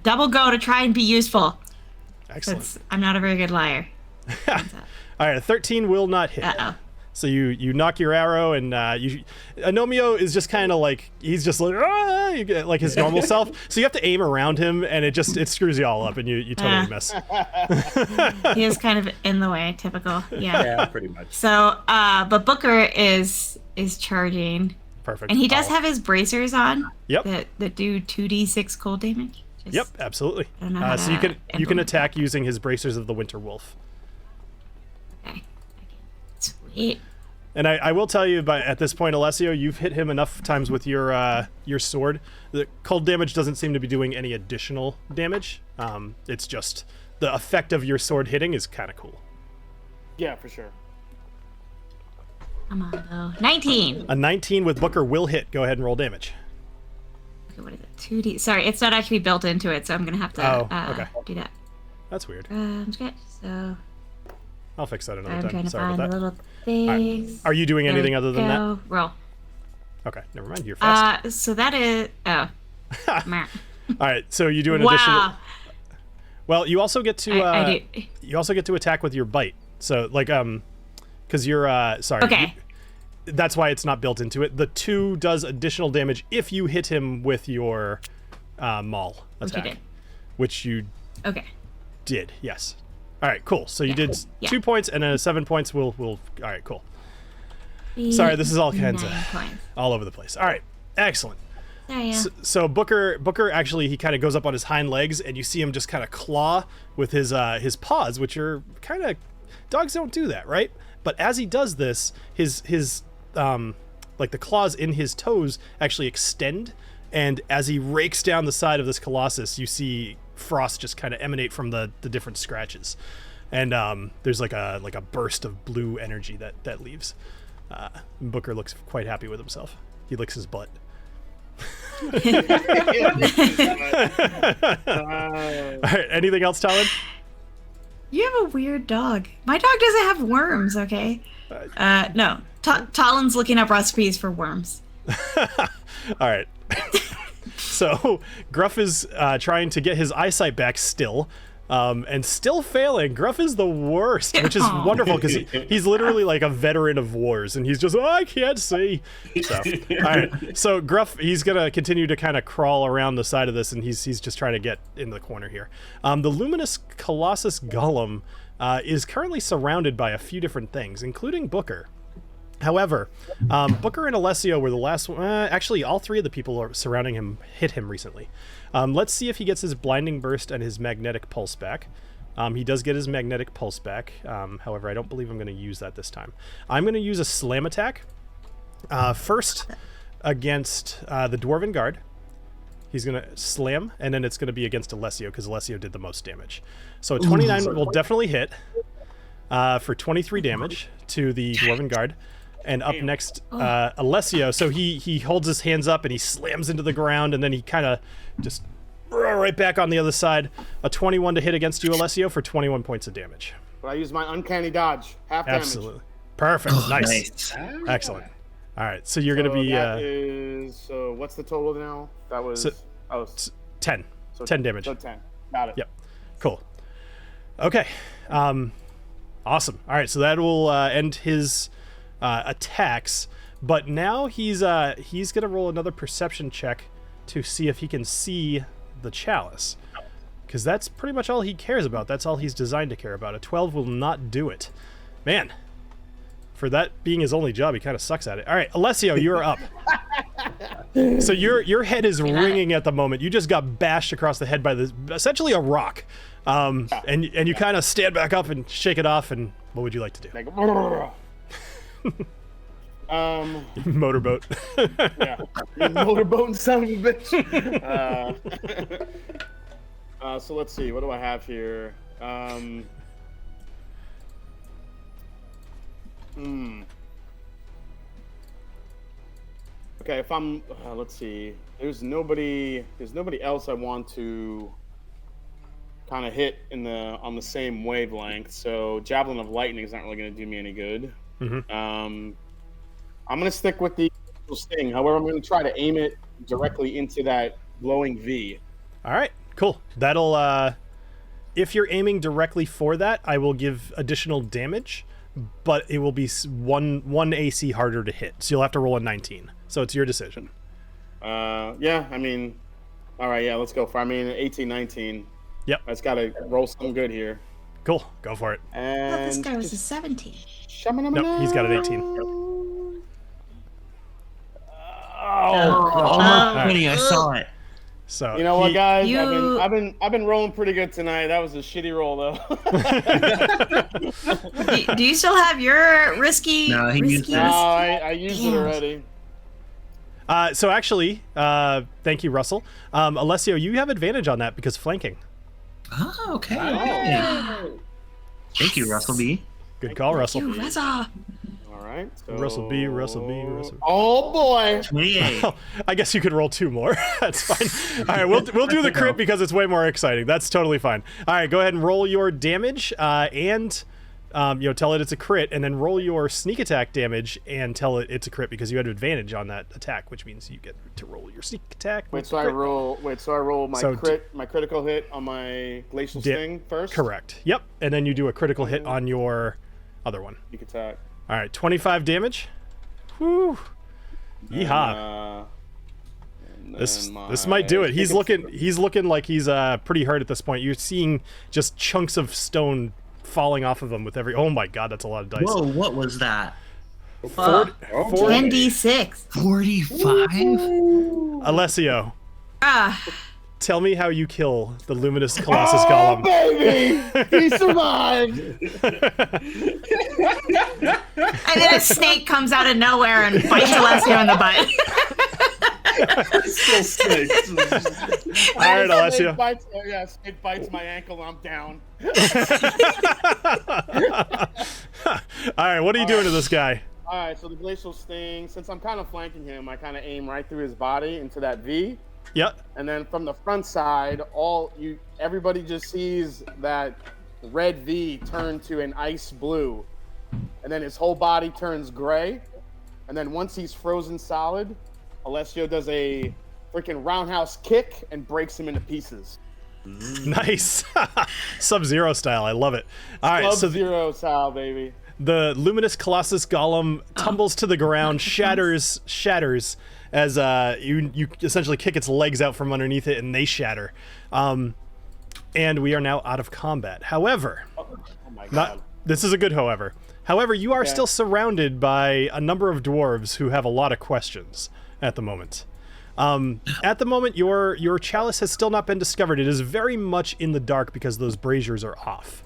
double go to try and be useful. Excellent. Since I'm not a very good liar. All right, a 13 will not hit. So you knock your arrow, and Agnomeio is just kind of like, he's just like, you get like his normal self. So you have to aim around him, and it screws you all up, and you totally miss. He is kind of in the way, typical. Yeah, pretty much. So, but Booker is charging. Perfect. And he does have his bracers on. Yep. That do 2d6 cold damage. Yep, absolutely. I don't know how So you can attack using his bracers of the Winter Wolf. Okay. Sweet. And I will tell you, at this point, Alessio, you've hit him enough times with your sword. The cold damage doesn't seem to be doing any additional damage. It's just the effect of your sword hitting is kind of cool. Yeah, for sure. Come on, though. 19. A 19 with Booker will hit. Go ahead and roll damage. Okay, what is it? 2d. Sorry, it's not actually built into it, so I'm gonna have to okay. do that. That's weird. Sketch. So I'll fix that another I'm time. trying to Sorry find about the that. little things. Right. Are you doing anything other than that? Roll. Okay, never mind. You're fast. So that is. Oh. Meh. All right, so you do an Wow. additional. Well, you also get to. I do. You also get to attack with your bite. So like because you're sorry. Okay. That's why it's not built into it. The 2 does additional damage if you hit him with your maul attack. Which you Okay. did, yes. All right, cool. So you did 2 points, and then 7 points will. All right, cool. Sorry, this is all kinds of all over the place. All right, excellent. So Booker actually, he kind of goes up on his hind legs, and you see him just kind of claw with his paws, which are kind of, dogs don't do that, right? But as he does this, his like the claws in his toes actually extend, and as he rakes down the side of this colossus, you see frost just kind of emanate from the different scratches, and there's like a burst of blue energy that leaves. Booker looks quite happy with himself. He licks his butt. All right, anything else, TaLin? You have a weird dog. My dog doesn't have worms, okay? No. TaLin's looking up recipes for worms. All right. So Gruff is trying to get his eyesight back still, and still failing. Gruff is the worst, which is wonderful because he's literally like a veteran of wars, and he's just, I can't see. So, all right. So Gruff, he's gonna continue to kind of crawl around the side of this, and he's just trying to get in the corner here. The luminous Colossus Golem is currently surrounded by a few different things, including Booker. However, Booker and Alessio were the last one. Actually, all 3 of the people surrounding him hit him recently. Let's see if he gets his Blinding Burst and his Magnetic Pulse back. He does get his Magnetic Pulse back. However, I don't believe I'm going to use that this time. I'm going to use a Slam attack. First, against the Dwarven Guard. He's going to slam, and then it's going to be against Alessio, because Alessio did the most damage. So a 29 will definitely hit for 23 damage to the Dwarven Guard. And up next, Alessio. So he holds his hands up and he slams into the ground, and then he kind of just right back on the other side. A 21 to hit against you, Alessio, for 21 points of damage. But I use my uncanny dodge. Half damage. Absolutely. Perfect. Nice. Excellent. All right. So you're going to be... That is, so what's the total now? That was... 10. So 10 damage. So 10. Got it. Yep. Cool. Okay. Awesome. All right. So that will end his... attacks, but now he's gonna roll another perception check to see if he can see the chalice, because that's pretty much all he cares about. That's all he's designed to care about. A 12 will not do it. Man, for that being his only job, he kind of sucks at it. All right, Alessio, you're up. So your head is ringing at the moment. You just got bashed across the head by essentially a rock, and you kind of stand back up and shake it off. And what would you like to do? Like, Motorboat. Yeah, you motorboat, son of a bitch. So let's see, what do I have here? Okay, if I'm, let's see. There's nobody else I want to kind of hit on the same wavelength. So Javelin of Lightning is not really going to do me any good. Mm-hmm. I'm going to stick with the Sting. However, I'm going to try to aim it directly into that glowing V. All right, cool. That'll if you're aiming directly for that, I will give additional damage, but it will be one AC harder to hit. So you'll have to roll a 19. So it's your decision. Yeah, I mean, all right, yeah, let's go for. I mean, 18, 19. Yep. That's got to roll something good here. Cool. Go for it. I thought this And guy was a 17. Nope, he's got an 18. Oh, 20! I saw it. So you know what, guys? You- I've been rolling pretty good tonight. That was a shitty roll, though. Do you still have your risky? No, he used No, it. I used it Damn. already. So actually, thank you, Russell. Alessio, you have advantage on that because flanking. Oh, okay. Oh. Thank you, Russell B. Good call, Russell. You, Reza. All right. So... Russell B, Russell B, Russell. Oh boy. 28. I guess you could roll 2 more. That's fine. All right, we'll do the crit because it's way more exciting. That's totally fine. All right, go ahead and roll your damage and tell it it's a crit, and then roll your sneak attack damage and tell it it's a crit because you had advantage on that attack, which means you get to roll your sneak attack. Wait, so I roll my my critical hit on my glacial sting first. Correct. Yep, and then you do a critical hit on your other one. Sneak attack. All right, 25 damage. Whoo! Yeehaw! This might do it. He's looking like he's pretty hurt at this point. You're seeing just chunks of stone falling off of him with every. Oh my god, that's a lot of dice. Whoa, what was that? 10d6. 45? Alessio, Ah, tell me how you kill the luminous Colossus Golem. Baby, he survived. and then a snake comes out of nowhere and bites Alessio in the butt. Still snakes. All right, Alessio. Snake bites my ankle. I'm down. All right, what are you doing to this guy? All right, so the glacial sting. Since I'm kind of flanking him, I kind of aim right through his body into that V. Yep. And then from the front side, everybody just sees that red V turn to an ice blue, and then his whole body turns gray. And then once he's frozen solid, Alessio does a freaking roundhouse kick and breaks him into pieces. Nice. Sub-Zero style. I love it. All right, Sub-Zero style, baby. The luminous Colossus Golem tumbles to the ground, shatters as you essentially kick its legs out from underneath it, and they shatter. And we are now out of combat. However, Oh my god. this is a good however. However, you are still surrounded by a number of dwarves who have a lot of questions at the moment. At the moment, your chalice has still not been discovered. It is very much in the dark because those braziers are off.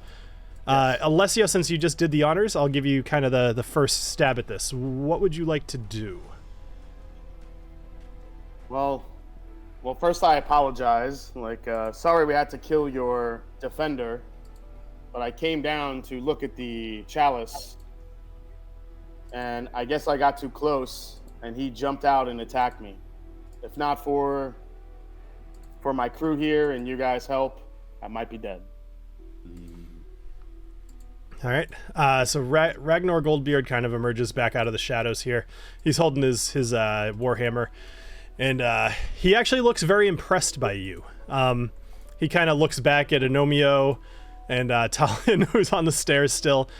Alessio, since you just did the honors, I'll give you kind of the first stab at this. What would you like to do? Well, first I apologize. Sorry we had to kill your defender, but I came down to look at the chalice, and I guess I got too close, and he jumped out and attacked me. If not for my crew here and you guys' help, I might be dead. All right. So Ragnar Goldbeard kind of emerges back out of the shadows here. He's holding his warhammer, and he actually looks very impressed by you. He kind of looks back at Agnomeio and TaLin, who's on the stairs still,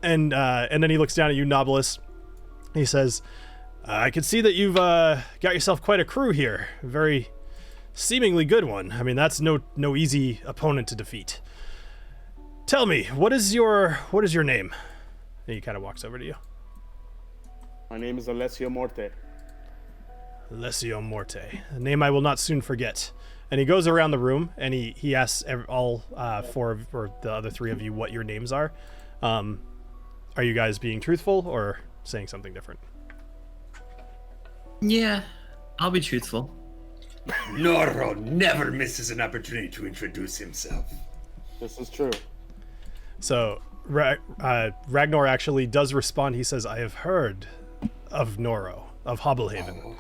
and then he looks down at you, Knobolas. He says, I can see that you've got yourself quite a crew here. A very seemingly good one. I mean, that's no easy opponent to defeat. Tell me, what is your name? And he kind of walks over to you. My name is Alessio Morte. Alessio Morte, a name I will not soon forget. And he goes around the room and he asks all four or the other three of you what your names are. Are you guys being truthful or saying something different? Yeah, I'll be truthful. Noro never misses an opportunity to introduce himself. This is true. So Ragnar actually does respond. He says, I have heard of Noro, of Hobblehaven.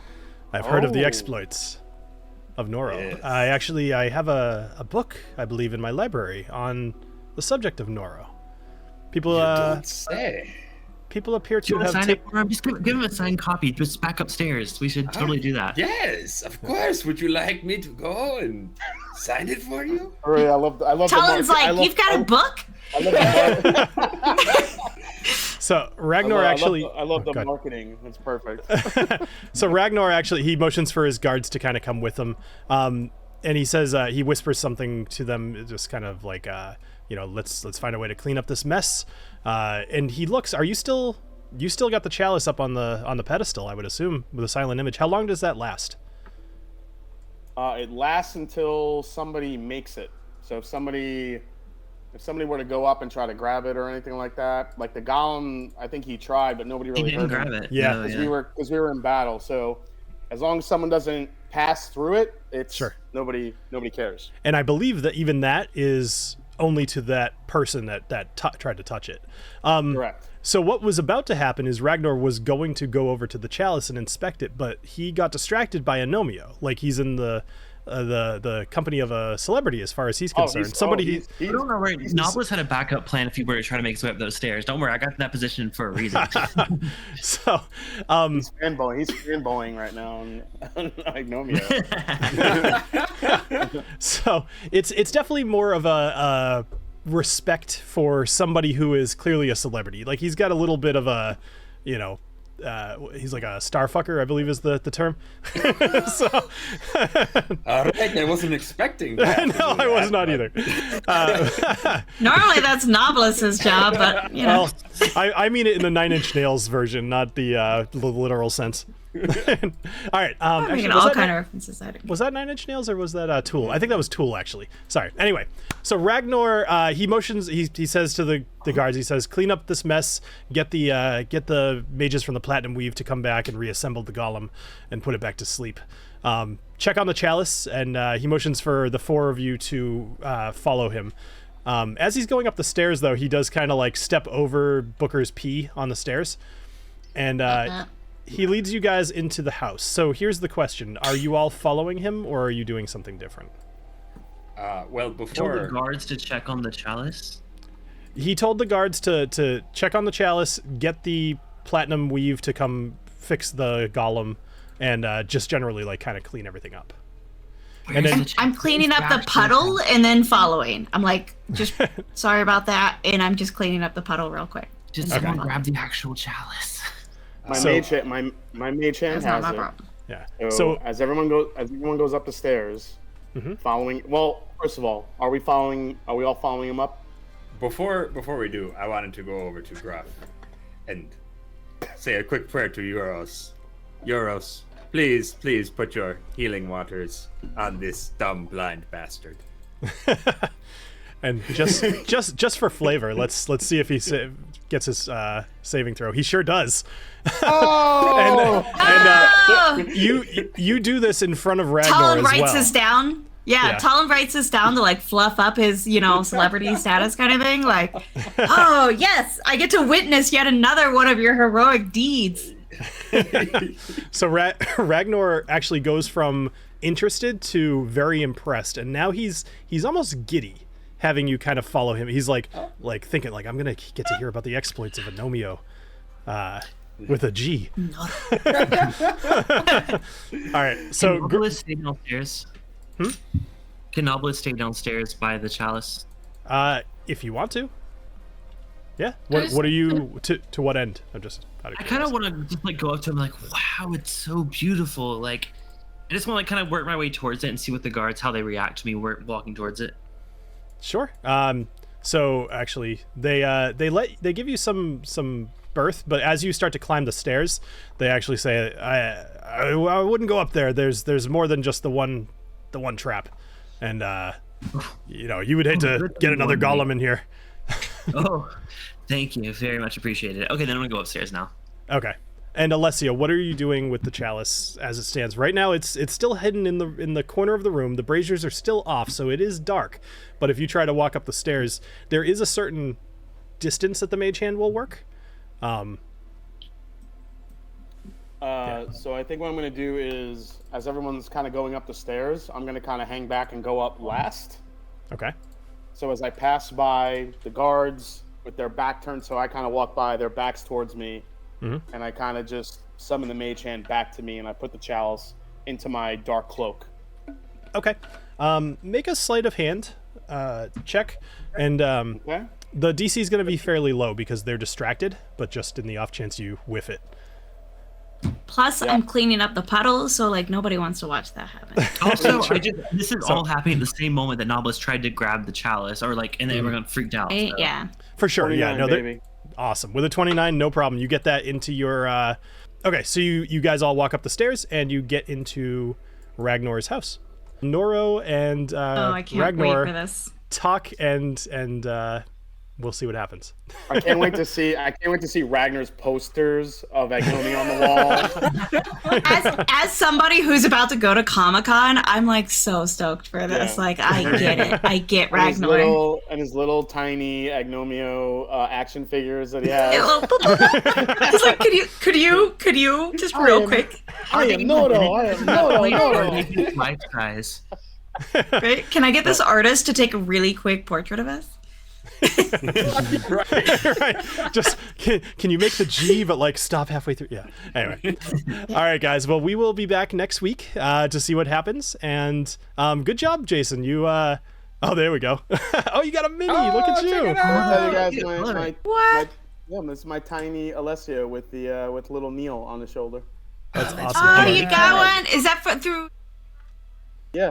I've heard of the exploits of Noro. Yes. I have a book, I believe, in my library on the subject of Noro. People You don't say. people appear Do you to want to have sign it for him? Just give him a signed copy. Just back upstairs. We should totally do that. Yes, of course. Would you like me to go and sign it for you? Oh, yeah, I love TaLin's like, you've got a book? I love So Ragnar actually. I love the God. marketing. It's perfect. So Ragnar actually, he motions for his guards to kind of come with him, and he says he whispers something to them, just kind of like, let's find a way to clean up this mess. And he looks. Are you still? You still got the chalice up on the pedestal? I would assume with a silent image. How long does that last? It lasts until somebody makes it. So if somebody were to go up and try to grab it or anything like that, like the golem, I think he tried, but nobody really He didn't heard grab him. it. Yeah. No, Because we were in battle. So as long as someone doesn't pass through it, it's Sure. nobody cares. And I believe that even that is only to that person that tried to touch it. Correct. So what was about to happen is Ragnar was going to go over to the chalice and inspect it, but he got distracted by Agnomeio. Like he's in the company of a celebrity as far as he's concerned. I don't know where Knobolas had a backup plan if he were to try to make his way up those stairs. Don't worry, I got in that position for a reason. So He's fanboying right now on Agnomeio. so it's definitely more of a respect for somebody who is clearly a celebrity. Like he's got a little bit of a, he's like a star fucker, I believe is the term. So All right, I wasn't expecting that. no, I was not either. Normally that's Knobolas's job, but Well, I mean it in the Nine Inch Nails version, not the literal sense. All right. I'm Actually, making all kind of references. was that Nine Inch Nails or was that Tool? I think that was Tool, actually. Sorry. Anyway, so Ragnar, he motions. He says to the guards, he says, "Clean up this mess. Get the mages from the Platinum Weave to come back and reassemble the golem and put it back to sleep. Check on the chalice." And he motions for the four of you to follow him. As he's going up the stairs, though, he does kind of like step over Booker's pee on the stairs, and he leads you guys into the house. So here's the question: are you all following him, or are you doing something different? Well, Told the before guards to check on the chalice. He told the guards to check on the chalice, get the Platinum Weave to come fix the golem, and just generally like kind of clean everything up. And then I'm cleaning up the puddle and then following. I'm like, just sorry about that, and I'm just cleaning up the puddle real quick. Just someone grab the actual chalice. My mage hand That's not has my it. problem. yeah. So as everyone goes up the stairs, following. Well, first of all, are we all following him up? before we do, I wanted to go over to Gruff and say a quick prayer to Euros. Euros, please put your healing waters on this dumb blind bastard. And just for flavor, let's see if he gets his saving throw. He sure does. Oh! and you do this in front of Ragnar TaLin as writes well. this down. Yeah, TaLin writes this down to like fluff up his, celebrity status kind of thing. Like, oh yes, I get to witness yet another one of your heroic deeds. So Ragnar actually goes from interested to very impressed, and now he's almost giddy having you kind of follow him. He's like thinking like, I'm gonna get to hear about the exploits of Agnomeio with a G. All right, so Can Knobolas stay downstairs? Can Knobolas stay downstairs by the chalice? if you want to. Yeah. What are you to what end? I'm just out of I kind of curiosity. want to just like go up to him like, wow, it's so beautiful. Like, I just want to like kind of work my way towards it and see what the guards, how they react to me walking towards it. Sure. So actually, they give you some berth, but as you start to climb the stairs, they actually say, I wouldn't go up there. There's more than just the one trap, and you would hate to get another golem in here. Oh, thank you, very much appreciated. Okay, then I'm gonna go upstairs now. Okay. And Alessio, what are you doing with the chalice as it stands right now? It's still hidden in the corner of the room. The braziers are still off, so it is dark. But if you try to walk up the stairs, there is a certain distance that the mage hand will work. So I think what I'm going to do is, as everyone's kind of going up the stairs, I'm going to kind of hang back and go up last. Okay. So as I pass by the guards, with their back turned, so I kind of walk by, their backs towards me, Mhm. and I kind of just summon the mage hand back to me, and I put the chalice into my dark cloak. Okay. Make a sleight of hand check, and Okay. the DC is going to be fairly low because they're distracted, but just in the off chance you whiff it. Plus, I'm cleaning up the puddles, so like nobody wants to watch that happen. Also, this is all happening at the same moment that Knobolas tried to grab the chalice, or like, and then everyone freaked out. So. Yeah. For sure. Yeah. 29, No. baby. Awesome. With a 29, no problem. You get that into your. Okay, so you guys all walk up the stairs and you get into Ragnar's house. Noro and I can't Ragnar wait for this. talk and we'll see what happens. I can't wait to see Ragnar's posters of Agnomeio on the wall. As somebody who's about to go to Comic-Con, I'm like so stoked for this. Yeah. Like I get it. I get And his Ragnar. his little tiny Agnomeio action figures that he has. It's like, could you just real quick? I am Noro. Life size. Right? Can I get this artist to take a really quick portrait of us? Right. Just can you make the G but like stop halfway through? Yeah. Anyway. All right, guys. Well, we will be back next week to see what happens. And good job, Jason. You oh, there we go. Oh, you got a mini. Look at you. I'll tell you guys What? this is my tiny Alessio with the with little Neil on the shoulder. That's awesome. Oh, you got one? Is that through? Yeah.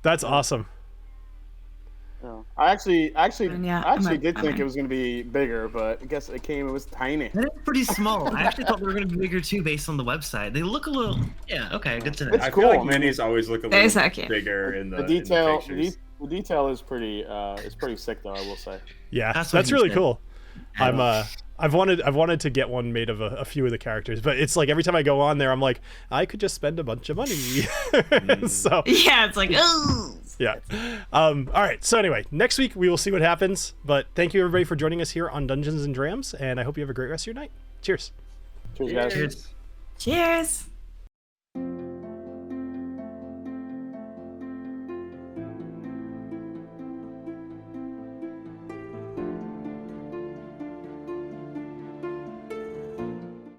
That's awesome. No. I actually did think okay. it was going to be bigger, but I guess it was tiny. That is pretty small. I actually thought they were going to be bigger too, based on the website. They look a little. Yeah. Okay. Good to know. It's I cool. feel like minis always look a They're little so cute. bigger in the The detail, in the pictures. the detail is pretty sick, though. I will say. Yeah. That's That's what he really said. cool. I've wanted to get one made of a few of the characters, but it's like every time I go on there, I'm like, I could just spend a bunch of money. So Yeah, it's like, oh. yeah. All right. So anyway, next week we will see what happens. But thank you everybody for joining us here on Dungeons and Drams, and I hope you have a great rest of your night. Cheers. Cheers, guys. Cheers. Cheers.